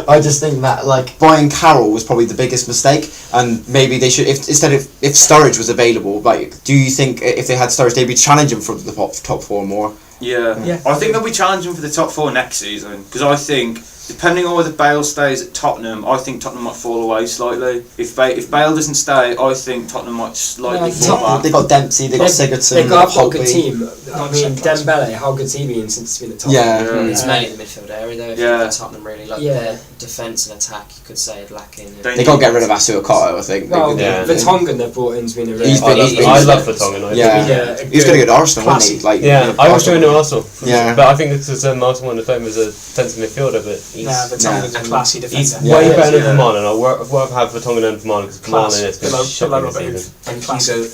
I just think that buying Carroll was probably the biggest mistake, and maybe they should if Sturridge was available. Do you think if they had Sturridge, they'd be challenging for the top 4 more? Yeah. I think they'll be challenging for the top 4 next season because I think. Depending on whether Bale stays at Tottenham, I think Tottenham might fall away slightly. If Bale doesn't stay, I think Tottenham might slightly fall back. They got Dempsey, they got Sigurdsson, they've got a good team. I mean, Dembele, how good's he been since he's been at Tottenham? It's mainly the midfield area though. If you look at Tottenham really, their defence and attack, you could say, lacking. They got to get rid of Asuakato, I think. Well, Vertonghen they've brought in's been a really. I love Vertonghen. He's going to go to Arsenal, wasn't he? I was going to Arsenal. Yeah, but I think because Arsenal wanted to play him as a defensive midfielder, but Vertonghen's a classy defender. He's way better than Vermaelen, and I'd rather have Vertonghen than Vermaelen because Vermaelen has been shocking this season. And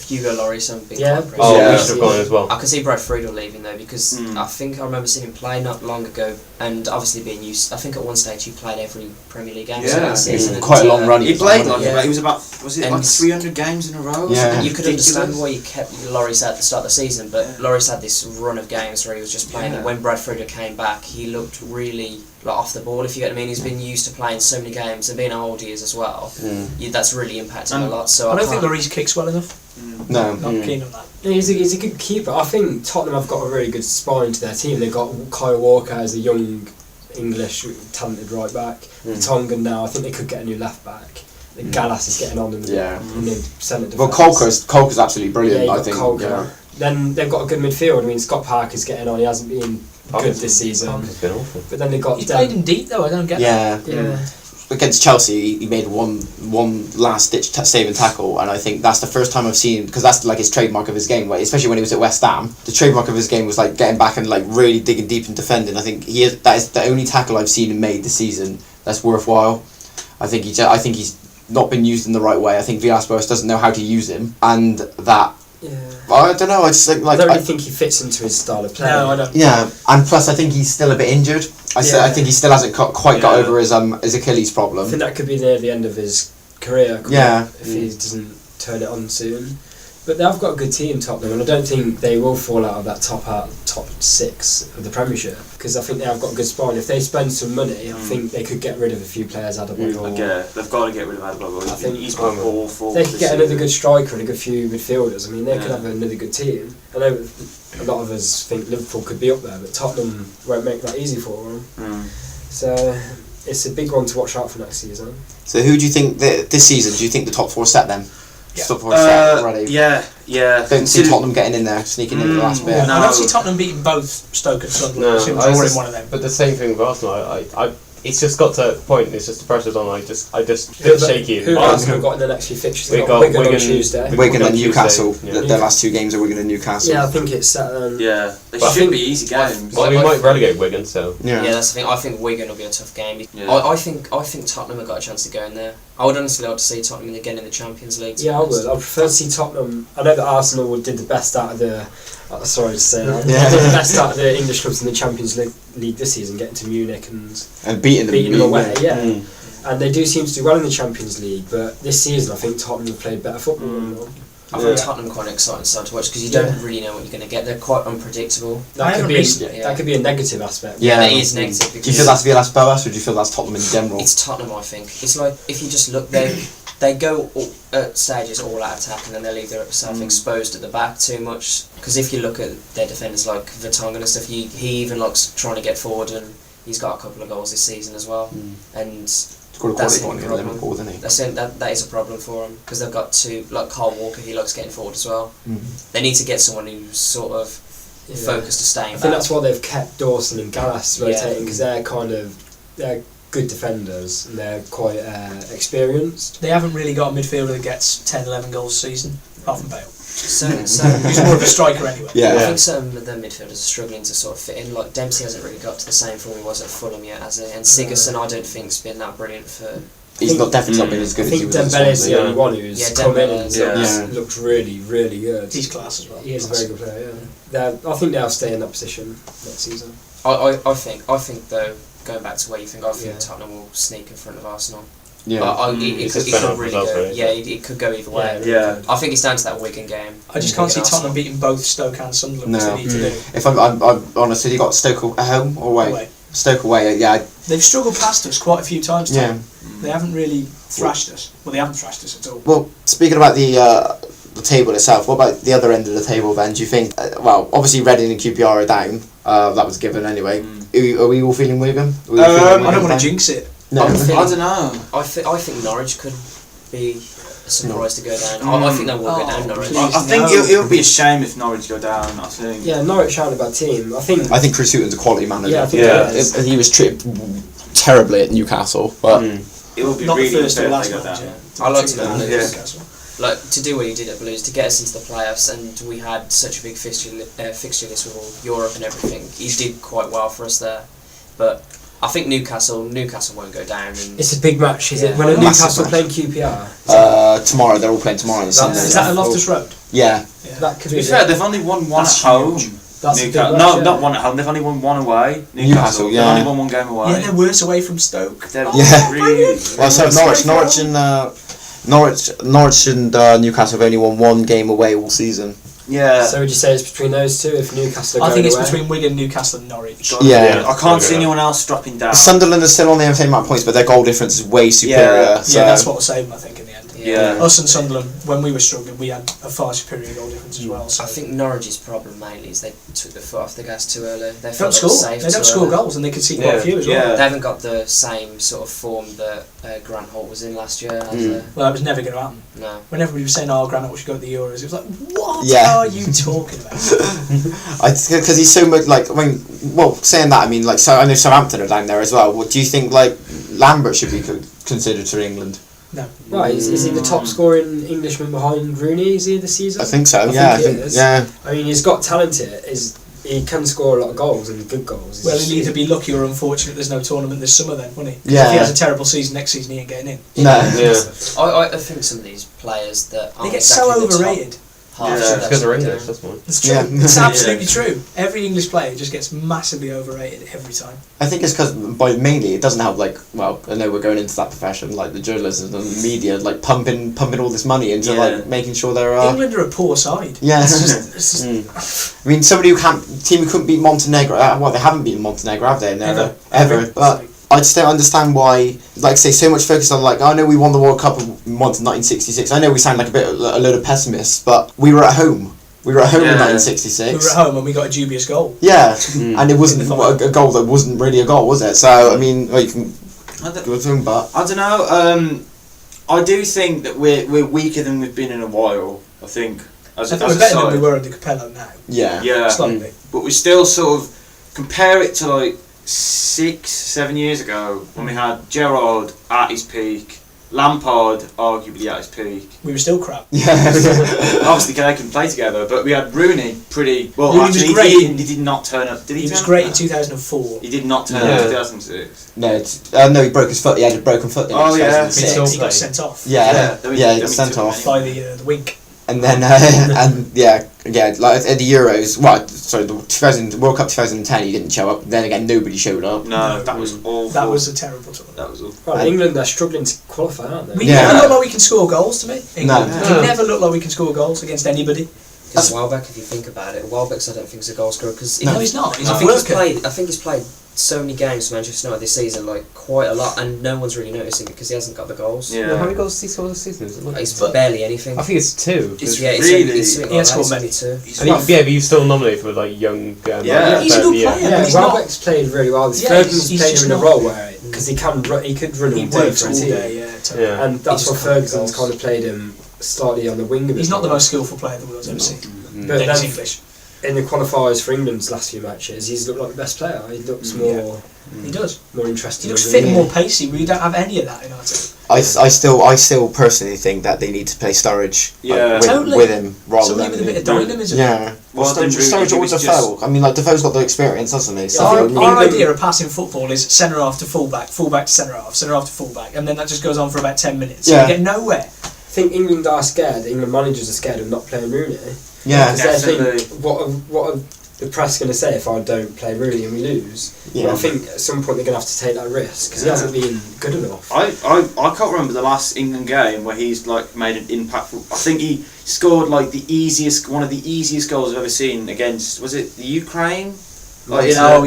Hugo Lloris, we should have gone as well. I can see Brad Friedel leaving though because I think I remember seeing him play not long ago, and obviously being used. I think at one stage he played every Premier League game that season. Quite a long run. He played he was about 300 games in a row. Yeah, you could understand why you kept Lloris at the start of the season, but Lloris had this run of games where he was just playing. And when Brad Friedel came back, he looked really off the ball, if you get what I mean. He's been used to playing so many games and being how old he is as well. That's really impacted him a lot. So I don't think Lloris kicks well enough. No, not keen on that. He's a good keeper. I think Tottenham have got a really good spine to their team. They've got Kyle Walker as a young English talented right back. Tongan now, I think they could get a new left back. Gallas is getting on in the centre defence. Well, Colker's absolutely brilliant, I think. Yeah. Then they've got a good midfield. I mean, Scott Parker's getting on. He hasn't been good this season. Parker's been awful. But then they got... He's played him deep, though. I don't get that. Yeah. Against Chelsea, he made one last-ditch saving tackle, and I think that's the first time I've seen, because that's like his trademark of his game, like, especially when he was at West Ham. The trademark of his game was like getting back and like really digging deep and defending. I think that is the only tackle I've seen him made this season that's worthwhile. I think he's not been used in the right way. I think Villas-Boas doesn't know how to use him, and that. Yeah. I don't know. I just think I don't really think he fits into his style of play. No, I don't. Yeah, and plus I think he's still a bit injured. I think he still hasn't quite got over his Achilles problem. I think that could be near the end of his career. If he doesn't turn it on soon. But they've got a good team, Tottenham, and I don't think they will fall out of that top 6 of the Premiership, because I think they have got a good spine. If they spend some money, I think they could get rid of a few players out of they've got to get rid of Adebayor. I think he's been awful. They could get another good striker and a good few midfielders. I mean, they could have another good team. I know a lot of us think Liverpool could be up there, but Tottenham won't make that easy for them. So it's a big one to watch out for next season. So who do you think this season? Do you think the top 4 set then? Yeah. Top 4 set already. Yeah. Don't see Tottenham getting in there, sneaking into the last bit. No. I don't see Tottenham beating both Stoke and Sunderland. Drawing one of them. But the same thing with Arsenal. I it's just got to a point. It's just the pressure's on. I just a bit shaky. Who else have got in the next few fixtures? They've got Wigan on Tuesday. Wigan and Newcastle. Their last 2 games are Wigan and Newcastle. Yeah, I think it's set. They should be easy games. Well, we might relegate Wigan, so yeah, that's the thing. I think Wigan will be a tough game. Yeah. I think Tottenham have got a chance to go in there. I would honestly like to see Tottenham again in the Champions League. Yeah, I would. I prefer to see Tottenham. I know that Arsenal did the best out of the. Sorry to say that. Did the best out of the English clubs in the Champions League this season, getting to Munich and beating them away. Yeah. And they do seem to do well in the Champions League, but this season I think Tottenham have played better football. I think Tottenham are quite an exciting side to watch because you don't really know what you're going to get. They're quite unpredictable. That could be a negative aspect. Yeah, that is negative. Do you feel that's Villas-Boas, or do you feel that's Tottenham in general? It's Tottenham, I think. It's like if you just look, they go at stages all out attack, and then they leave themselves exposed at the back too much. Because if you look at their defenders like Vertonghen and stuff, he even likes trying to get forward, and he's got a couple of goals this season as well. And that's in Liverpool, isn't he? That is a problem for them because they've got like Kyle Walker, he likes getting forward as well. They need to get someone who's sort of focused to staying back. I think that's why they've kept Dawson and Gallas rotating, because they're good defenders and they're quite experienced. They haven't really got a midfielder that gets 10-11 goals a season, apart from Bale. He's more of a striker anyway. I think some of the midfielders are struggling to sort of fit in. Like Dempsey hasn't really got to the same form he was at Fulham yet, has he? And Sigurdsson, I don't think has been that brilliant for. He's definitely not been as good as he was. I think Dembele's the only one who's come in and looked really, really good. He's class as well. He is a very good player. Yeah, I think they'll stay in that position next season. I think though, going back to where you think, I think Tottenham will sneak in front of Arsenal. Yeah, it could really go. Yeah, it could go either way. Yeah, I think it's down to that Wigan game. I just can't see Tottenham beating both Stoke and Sunderland. No. They need to do. If I'm honest, you got Stoke at home or away? Stoke away. Yeah. They've struggled past us quite a few times. They haven't really thrashed us. Well, they haven't thrashed us at all. Well, speaking about the table itself, what about the other end of the table then? Do you think? Well, obviously Reading and QPR are down. That was given anyway. Are we all feeling Wigan? I don't want to jinx it. No, I don't know. I think Norwich could be a surprise to go down. I think they will go down, Norwich. I think it would be a shame if Norwich go down. I think. Yeah, Norwich aren't a bad team. I think Chris Hughton's a quality manager. Yeah, I think he was treated terribly at Newcastle, but it would be not really the first or unfair last if they go match. down. I like to go Newcastle. Like to do what he did at Blues to get us into the playoffs, and we had such a big fixture list with all Europe and everything. He did quite well for us there, but I think Newcastle won't go down. And it's a big match, is it? When Newcastle playing QPR? Tomorrow, they're all playing tomorrow on Sunday. Is that at Loftus Road? Yeah. That could to be fair, they've only won one at home. Not one at home. They've only won one away. Newcastle, They've only won one game away. Yeah, they're worse away from Stoke. Really. Well, so Norwich and Newcastle have only won one game away all season. Yeah. So would you say it's between those two if Newcastle are going I think it's away? between Wigan, Newcastle and Norwich. Yeah. I can't see anyone else dropping down. Sunderland is still on the same amount of points, but their goal difference is way superior. Yeah, that's what will save them, I think, in the end. Us and Sunderland, when we were struggling, we had a far superior goal difference as well. So I think Norwich's problem mainly is they took the foot off the gas too early. They don't score goals, and they could see quite a few as well. They haven't got the same sort of form that Grant Holt was in last year. Well, that was never going to happen. No. When everybody was saying, Grant Holt should go to the Euros, it was like, what are you talking about? Because he's so much like, saying that, I mean, like, so I know Southampton are down there as well. What do you think, like, Lambert should be considered for England? No. Right, is he the top scoring Englishman behind Rooney? Is he this season? I think so. I mean, he's got talent here. He can score a lot of goals and good goals. Well, he'll either be lucky or unfortunate there's no tournament this summer then, won't he? Yeah. If he has a terrible season next season, he ain't getting in. No. I think some of these players that aren't they get so overrated. It's because they're English, that's one. It's true. It's absolutely true. Every English player just gets massively overrated every time. I think it's because, mainly, it doesn't help, like, well, I know we're going into that profession, like the journalism and the media, like pumping all this money into like making sure there are. England are a poor side. Yeah. It's just I mean, somebody team who couldn't beat Montenegro. Well, they haven't beaten Montenegro, have they? Never. Ever. But I just don't understand why, like, say, so much focus on, like, I know we won the World Cup in 1966. I know we sound like a load of pessimists, but we were at home. We were at home in 1966. We were at home and we got a dubious goal. Yeah, and it wasn't a goal that wasn't really a goal, was it? So, I mean, you can go with him, but I don't know. I do think that we're weaker than we've been in a while. I think we're better than we were under Capello now. Yeah, slightly. But we still sort of compare it to like 6-7 years ago when we had Gerrard at his peak, Lampard arguably at his peak. We were still crap. Yeah. Obviously they can play together, but we had Rooney pretty well. Rooney actually, was great. He did not turn up. Did he? He was great in 2004. He did not turn up in 2006. No, he broke his foot. He had a broken foot. He got sent off. He got sent off by the wink. And then like at the Euros, the 2000 World Cup 2010, he didn't show up. Then again, nobody showed up. No, that was awful. That was a terrible tournament. That was awful. Well, England are struggling to qualify, aren't they? We never look like we can score goals to me. England. No. We never look like we can score goals against anybody. Because Welbeck, if you think about it, Welbeck's I don't think is a goal scorer. Cause no, he's not. He's I a think worker. I think he's played so many games for Manchester United this season, like quite a lot, and no one's really noticing because he hasn't got the goals. Yeah. Well, how many goals has he scored this season? It's barely anything. I think it's 2. It's really. He has scored many. 2. But he's still nominated for like young. He's a good player. Yeah, Welbeck's played really well. Ferguson's played in a role where because he could run all day for a team. And that's why Ferguson's kind of played him slightly on the wing of it. He's not the most skillful player the world's ever seen. But then he's English. In the qualifiers for England's last few matches, he's looked like the best player. He looks more. He does. More interesting. He looks fit and more pacey. We don't have any of that in our team. I still personally think that they need to play Sturridge with him rather than with a bit of dynamism. Yeah. Well, Sturridge or Defoe. I mean, like Defoe's got the experience, hasn't he? So our idea of passing football is centre half to fullback, fullback to centre half to fullback, and then that just goes on for about 10 minutes. So we get nowhere. I think England are scared. England managers are scared of not playing Rooney. Yeah, definitely. What are the press going to say if I don't play Rooney and we lose? Yeah. But I think at some point they're going to have to take that risk because he hasn't been good enough. I can't remember the last England game where he's like made an impactful. I think he scored like one of the easiest goals I've ever seen against. Was it the Ukraine? Like, that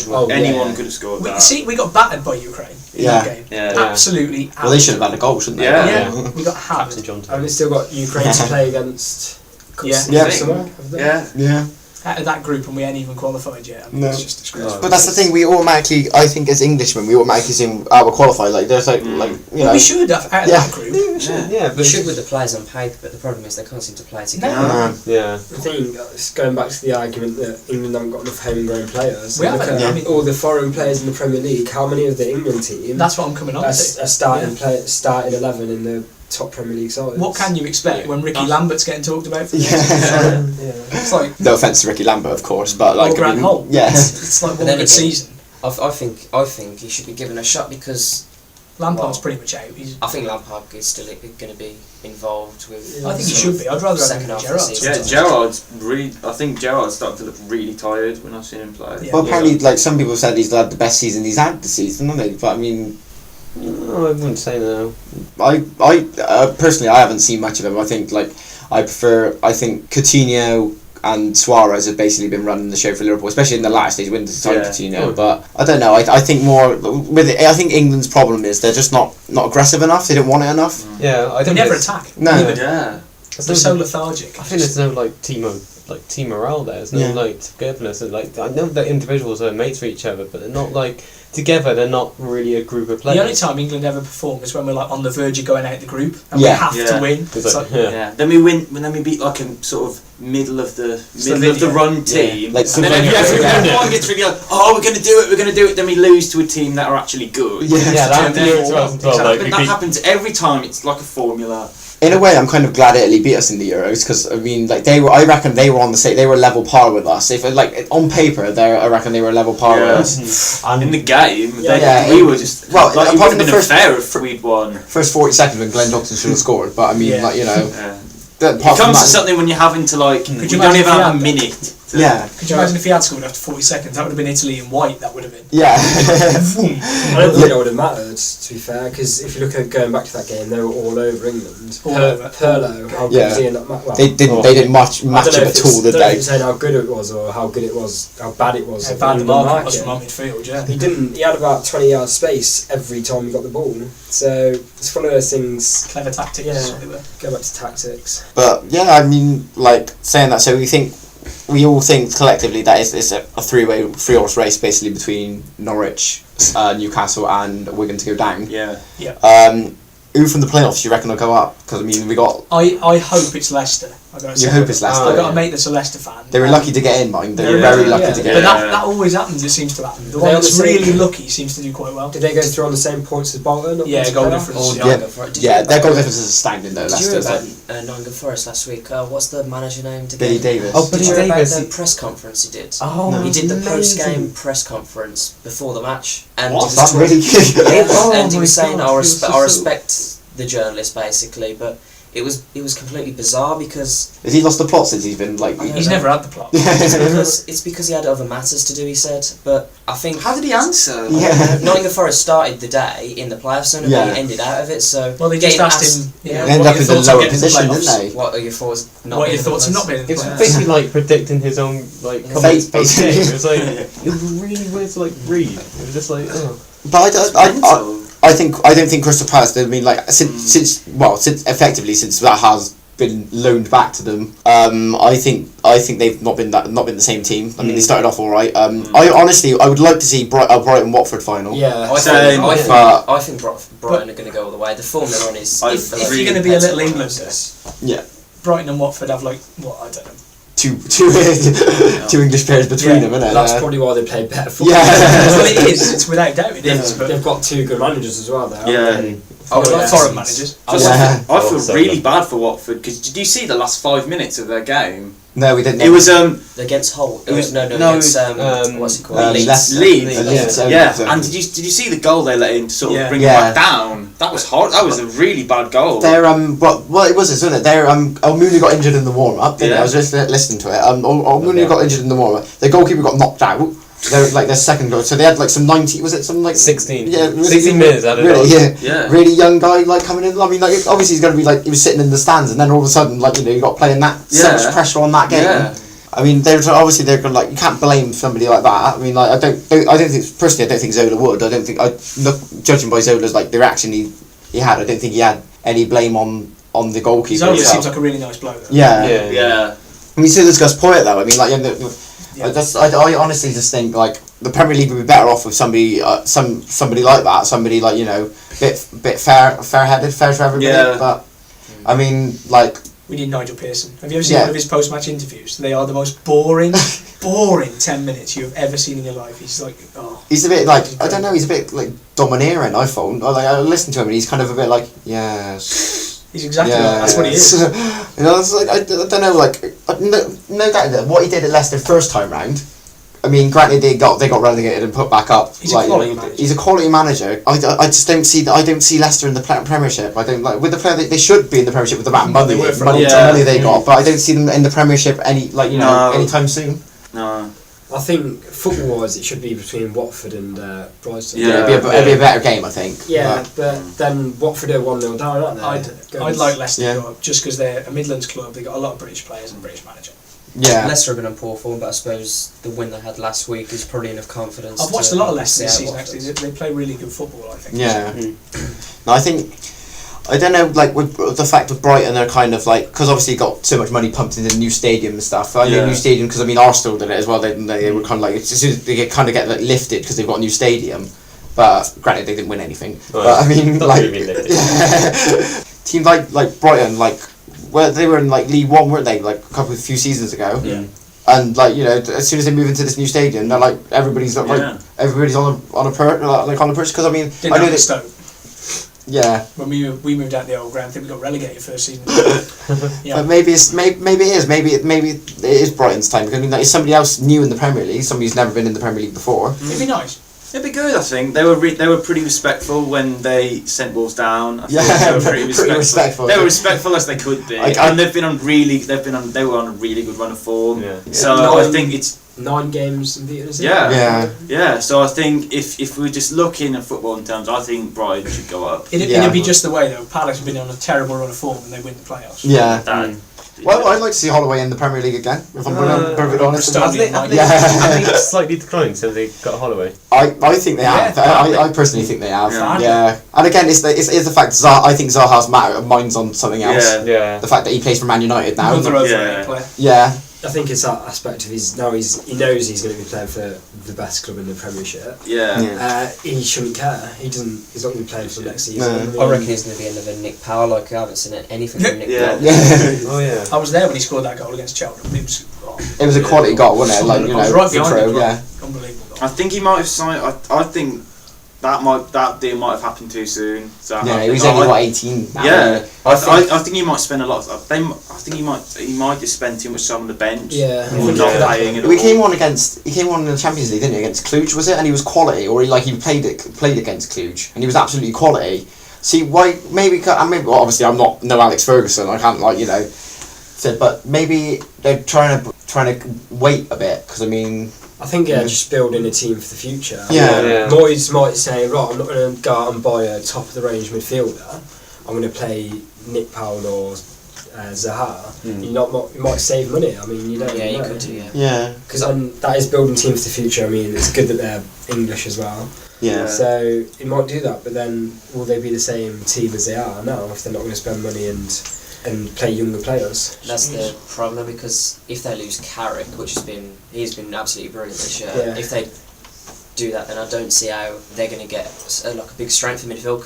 was anyone could have scored that. See, we got battered by Ukraine in that game. Absolutely. Well, they should have had a goal, shouldn't they? Yeah. We got hammered. And they still got Ukraine to play against. Yeah. Out of that group, and we ain't even qualified yet. I mean, it's just disgraceful. But that's the thing. We automatically, I think, as Englishmen, we automatically assume we're qualified. Like there's like you know. We should have out of that group. We should with the players on paper, but the problem is they can't seem to play together. The thing is going back to the argument that England haven't got enough homegrown players. We haven't. I mean, all the foreign players in the Premier League. How many of the England team? That's what I'm coming on to. Starting 11 in the top Premier League sides. What can you expect when Ricky Lambert's getting talked about? It's like no offence to Ricky Lambert, of course, but like Grant Holt. Yeah, it's like one good season. I think he should be given a shot because Lampard's pretty much out. I think Lampard is still going to be involved with. I think he should be. I'd rather have him than Gerrard. Yeah, Gerrard's really. I think Gerrard's starting to look really tired when I've seen him play. Well, apparently, like some people said, he's had the best season he's had this season, haven't they? But I mean. No, I wouldn't say no. I personally, I haven't seen much of him. I think I think Coutinho, and Suarez have basically been running the show for Liverpool, especially in the last stage when the you know. Sure. But I don't know. I think more with it, I think England's problem is they're just not aggressive enough. They don't want it enough. Yeah, I They don't. never attack. No. Yeah. They're so lethargic. I think there's no team morale there. There's no togetherness. And, I know that individuals are mates for each other, but they're not together. They're not really a group of players. The only time England ever perform is when we're on the verge of going out the group and we have to win. Then we win. Then we beat a sort of middle of the run team. Like and then everyone gets really we're going to do it. Then we lose to a team that are actually good. That happens every time. It's like a formula. In a way, I'm kind of glad Italy beat us in the Euros because I mean, I reckon they were on the same. They were level par with us. If on paper, I reckon they were level par with us. And in the game, we were just it would have been unfair if we'd won. First 40 seconds when Glenn Dawson should have scored, but I mean, it comes to something when you're having to you don't even have a minute. Could you imagine if he had scored after 40 seconds? That would have been Italy in white. That would have been. Yeah. I don't think that would have mattered, to be fair, because if you look at going back to that game, they were all over England. Pirlo, how good was he in that match? They didn't match him at all. Did they? Saying how good it was or how good it was, how bad it was. How bad the market was from our midfield. Yeah. He had about 20 yards space every time he got the ball. So it's one of those things. Clever tactics. Yeah. Go back to tactics. But yeah, I mean, saying that, so we all think collectively that it's a three-horse race basically between Norwich, Newcastle and Wigan to go down. Yeah. Who from the playoffs do you reckon will go up? Because I mean, we got. I hope it's Leicester. You hope it's Leicester. I've got a mate that's a Leicester fan. They were lucky to get in, mind. They were very lucky to get in. But that always happens. It seems to happen. The one that's really lucky seems to do quite well. Did they go through on the same points as Bolton? Yeah, goal difference. Their goal difference is astounding though. Did you hear about Nottingham Forest last week? What's the manager name? Billy Davis. Oh, Billy Davis. The press conference he did. Oh, he did the post-game press conference before the match. And that's really good. And he was saying, I respect the journalist basically, but it was completely bizarre because has he lost the plot since he's been he's never had the plot. It's because he had other matters to do, he said. But I think how did he answer? Nottingham Forest started the day in the playoffs and they ended out of it. So they just asked him. Ended up in the lower position, didn't they? What are your thoughts? What are your thoughts of not being in the It's playoffs? basically predicting his own comments basically. It was it was really weird to read. It was just But I don't think Crystal Palace. I mean, since that has been loaned back to them. I think they've not been the same team. I mean, they started off all right. I would like to see Brighton Watford final. Yeah, I think Brighton are going to go all the way. The form they're on is. If you're going to be a little Englander, Brighton and Watford have I don't know. Two English players between them, isn't it? That's probably why they play better football. Yeah, well, it is. It's without doubt it is. But they've got two good managers as well. Foreign managers. I feel really bad for Watford because did you see the last 5 minutes of their game? No, we didn't. It was against Hull. It was against what's it called? Leeds. And did you see the goal they let in to sort of bring it back down? That was hard. That was a really bad goal. It was, wasn't it? Almunia got injured in the warm up. I was just listening to it. Almunia got injured in the warm up. The goalkeeper got knocked out. Their second goal, so they had some 90. Was it some 16? Yeah, really, 16 minutes. Really young guy coming in. I mean, obviously he's going to be he was sitting in the stands, and then all of a sudden you got playing that so much pressure on that game. Yeah. I mean, they're going you can't blame somebody like that. I mean, I don't think personally. I don't think Zola would. I don't think judging by Zola's the reaction he had. I don't think he had any blame on the goalkeeper. Zola seems like a really nice bloke. Yeah. I mean, so does Gus Poyet though. I mean, I honestly just think the Premier League would be better off with somebody like that, somebody bit fair-headed, fair to everybody. Yeah. But I mean, we need Nigel Pearson. Have you ever seen one of his post-match interviews? They are the most boring 10 minutes you have ever seen in your life. He's he's a bit I don't know. He's a bit domineering. I found. I listen to him and he's kind of a bit yes. He's exactly that's what he is. It's I don't know. No doubt that what he did at Leicester first time round. I mean, granted they got relegated and put back up. He's a quality manager. He's a quality manager. I just don't see Leicester in the Premiership. I don't with the player they should be in the Premiership with the amount of money they got, but I don't see them in the Premiership anytime soon. No. I think football-wise, it should be between Watford and Brighton. Yeah, it'd be a better game, I think. Yeah, but then Watford are 1-0 down, aren't they? I'd like Leicester to go up just because they're a Midlands club. They got a lot of British players and British manager. Yeah. Leicester have been on poor form, but I suppose the win they had last week is probably enough confidence. I've watched a lot of Leicester this see season, how actually. it They play really good football, I think. Yeah. No, I think, I don't know, like with the fact of Brighton, they're kind of like, because obviously got so much money pumped into the new stadium and stuff. I know new stadium, because I mean Arsenal did it as well. They were kind of like, as soon as they kind of get like lifted because they've got a new stadium. But granted, they didn't win anything. Well, but I mean, not like, really lifted. teams like Brighton, like, where they were in like League One, weren't they? Like a few seasons ago. Yeah. And like, you know, as soon as they move into this new stadium, they're like everybody's on a perch, because I mean, Didn't I know have that. Stoke. Yeah. When we moved out the old ground, I think we got relegated first season. Yeah. But maybe it is Brighton's time, because I mean, like, it's somebody else new in the Premier League, somebody who's never been in the Premier League before. It'd be nice. It'd be good, I think. They were pretty respectful when they sent balls down. I think they were pretty respectful. They were respectful as they could be, and they were on a really good run of form. Yeah. So I think it's 9 games unbeaten, is it? Yeah. So I think if we're just looking at football in terms, I think Brighton should go up. It'd be just the way though. Palace have been on a terrible run of form and they win the playoffs. Yeah. Well, I'd like to see Holloway in the Premier League again, if I'm being perfectly honest. Have they slightly declined since they got Holloway? I think they have. I personally think they have. Yeah. And again, it's the fact I think Zaha's mind's on something else. Yeah. The fact that he plays for Man United now. Yeah. I think it's that aspect of he knows he's going to be playing for the best club in the Premiership. He shouldn't care. He's not going to be playing for the next season. I reckon he's going to be another Nick Powell. Like, I haven't seen anything from Nick Powell. Oh yeah. I was there when he scored that goal against Cheltenham. It was a quality goal, wasn't it? Like, you know, right behind him. yeah. Unbelievable goal. I think he might have signed. I think that deal might have happened too soon. So he was only 18. Yeah, I think he might spend a lot. I think he might just spend too much time on the bench. Yeah, or not playing at all. He came on in the Champions League, didn't he? Against Cluj, was it? And he was quality, or he played against Cluj, and he was absolutely quality. See why? Maybe well, obviously I'm not Alex Ferguson. I can't but maybe they're trying to wait a bit, because I mean. I think just building a team for the future. Yeah. Moyes might say, right, I'm not going to go out and buy a top of the range midfielder. I'm going to play Nick Powell or Zaha. You might save money. I mean, you don't. Yeah, know. you could do. Yeah. Because that is building team for the future. I mean, it's good that they're English as well. Yeah. So it might do that, but then will they be the same team as they are now if they're not going to spend money and play younger players? That's the problem, because if they lose Carrick, he's been absolutely brilliant this year. If they do that, then I don't see how they're going to get a big strength in midfield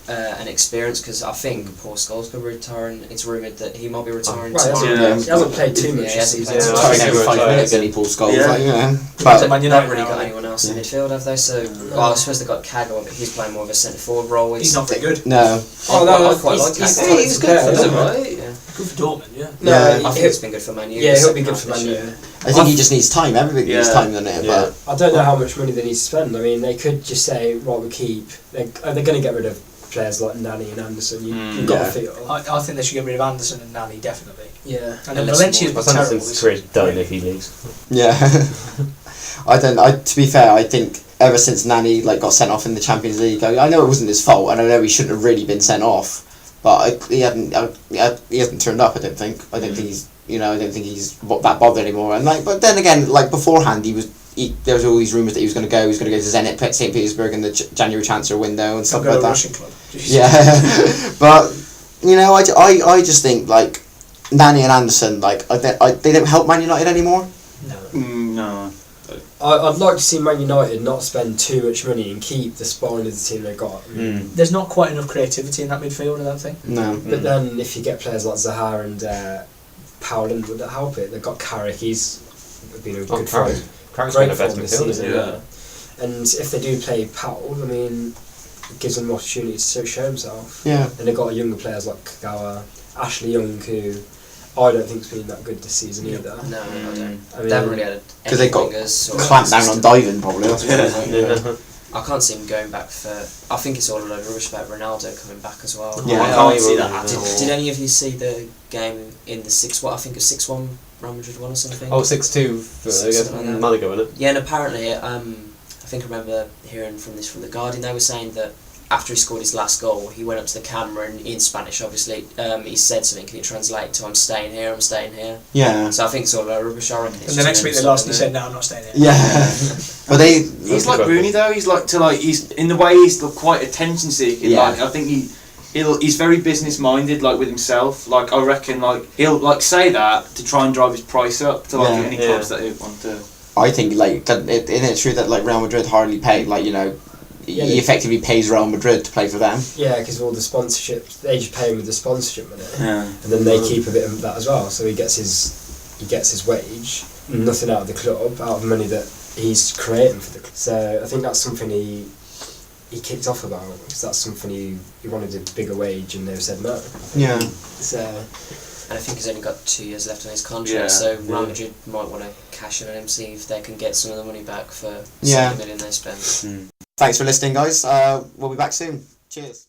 and experience. Because I think Paul Scholes could be retiring. It's rumoured that he might be retiring. He hasn't played too much. He hasn't played too much. Every 5 minutes, any Paul Scholes. But Man United really got anyone else in midfield, have they? So I suppose they got Kaggle, but he's playing more of a centre forward role. He's not very good. No. I quite like Kaggle. He's good for them, right? Good for Dortmund, I think it's been good for Man U. Yeah, he'll be good for Man U. I think he just needs time. Everybody needs time, doesn't it? But I don't know how much money they need to spend. I mean, they could just say, right, we keep. They're going to get rid of players like Nani and Anderson. You've got to feel. I think they should get rid of Anderson and Nani, definitely. Yeah. And then Valencia's been terrible. Anderson's career's done if he leaves. Yeah. To be fair, I think ever since Nani got sent off in the Champions League, I know it wasn't his fault, and I know he shouldn't have really been sent off. But he hasn't turned up. I don't think. I don't think he's. I don't think he's that bothered anymore. And but then again, beforehand, there was all these rumours that he was going to go. He was going to go to Zenit St. Petersburg in the January transfer window and stuff like that. Russian club. Yeah, but I just think Nani and Anderson they don't help Man United anymore. No. I'd like to see Man United not spend too much money and keep the spine of the team they've got. There's not quite enough creativity in that midfield, I don't think. No. But then if you get players like Zaha and Powell, would that help it? They've got Carrick, he's been a good form. Carrick's Great been the best form this season. midfielder. And if they do play Powell, I mean, it gives them an opportunity to show himself. Yeah. And they've got younger players like Kagawa, Ashley Young, who I don't think's been that good this season either. No, I don't. I mean, they haven't really had because they've got clamped down on diving, probably. I can't see him going back for. I think it's all over respect. Ronaldo coming back as well. Yeah, I can't see that at all. Did any of you see the game in the 6-1? I think it's 6-1. Real Madrid won or something. 6-2 against Malaga, wasn't it? Yeah, and apparently, I think I remember hearing from the Guardian. They were saying that after he scored his last goal, he went up to the camera and in Spanish, obviously, he said something. Can you translate to "I'm staying here, I'm staying here"? Yeah. So I think it's all a rubbish. I reckon. And the next week they lost. He said, "No, I'm not staying here." Yeah. But he's like Rooney though. He's like he's in the way he's quite attention seeking. Yeah. Like I think he's very business minded, like with himself. Like I reckon, like he'll like say that to try and drive his price up to like any clubs that he want to. I think like isn't it true that like Real Madrid hardly pay, like, you know, he effectively pays Real Madrid to play for them. Yeah, because all the sponsorships, they just pay him with the sponsorship money, and then they keep a bit of that as well. So he gets his wage, nothing out of the club, out of money that he's creating for the club. So I think that's something he kicked off about, because that's something he wanted a bigger wage, and they said no. Yeah. So. And I think he's only got 2 years left on his contract, so Real Madrid might want to cash in on him, see if they can get some of the money back for $70 million they spent. Thanks for listening, guys. We'll be back soon. Cheers.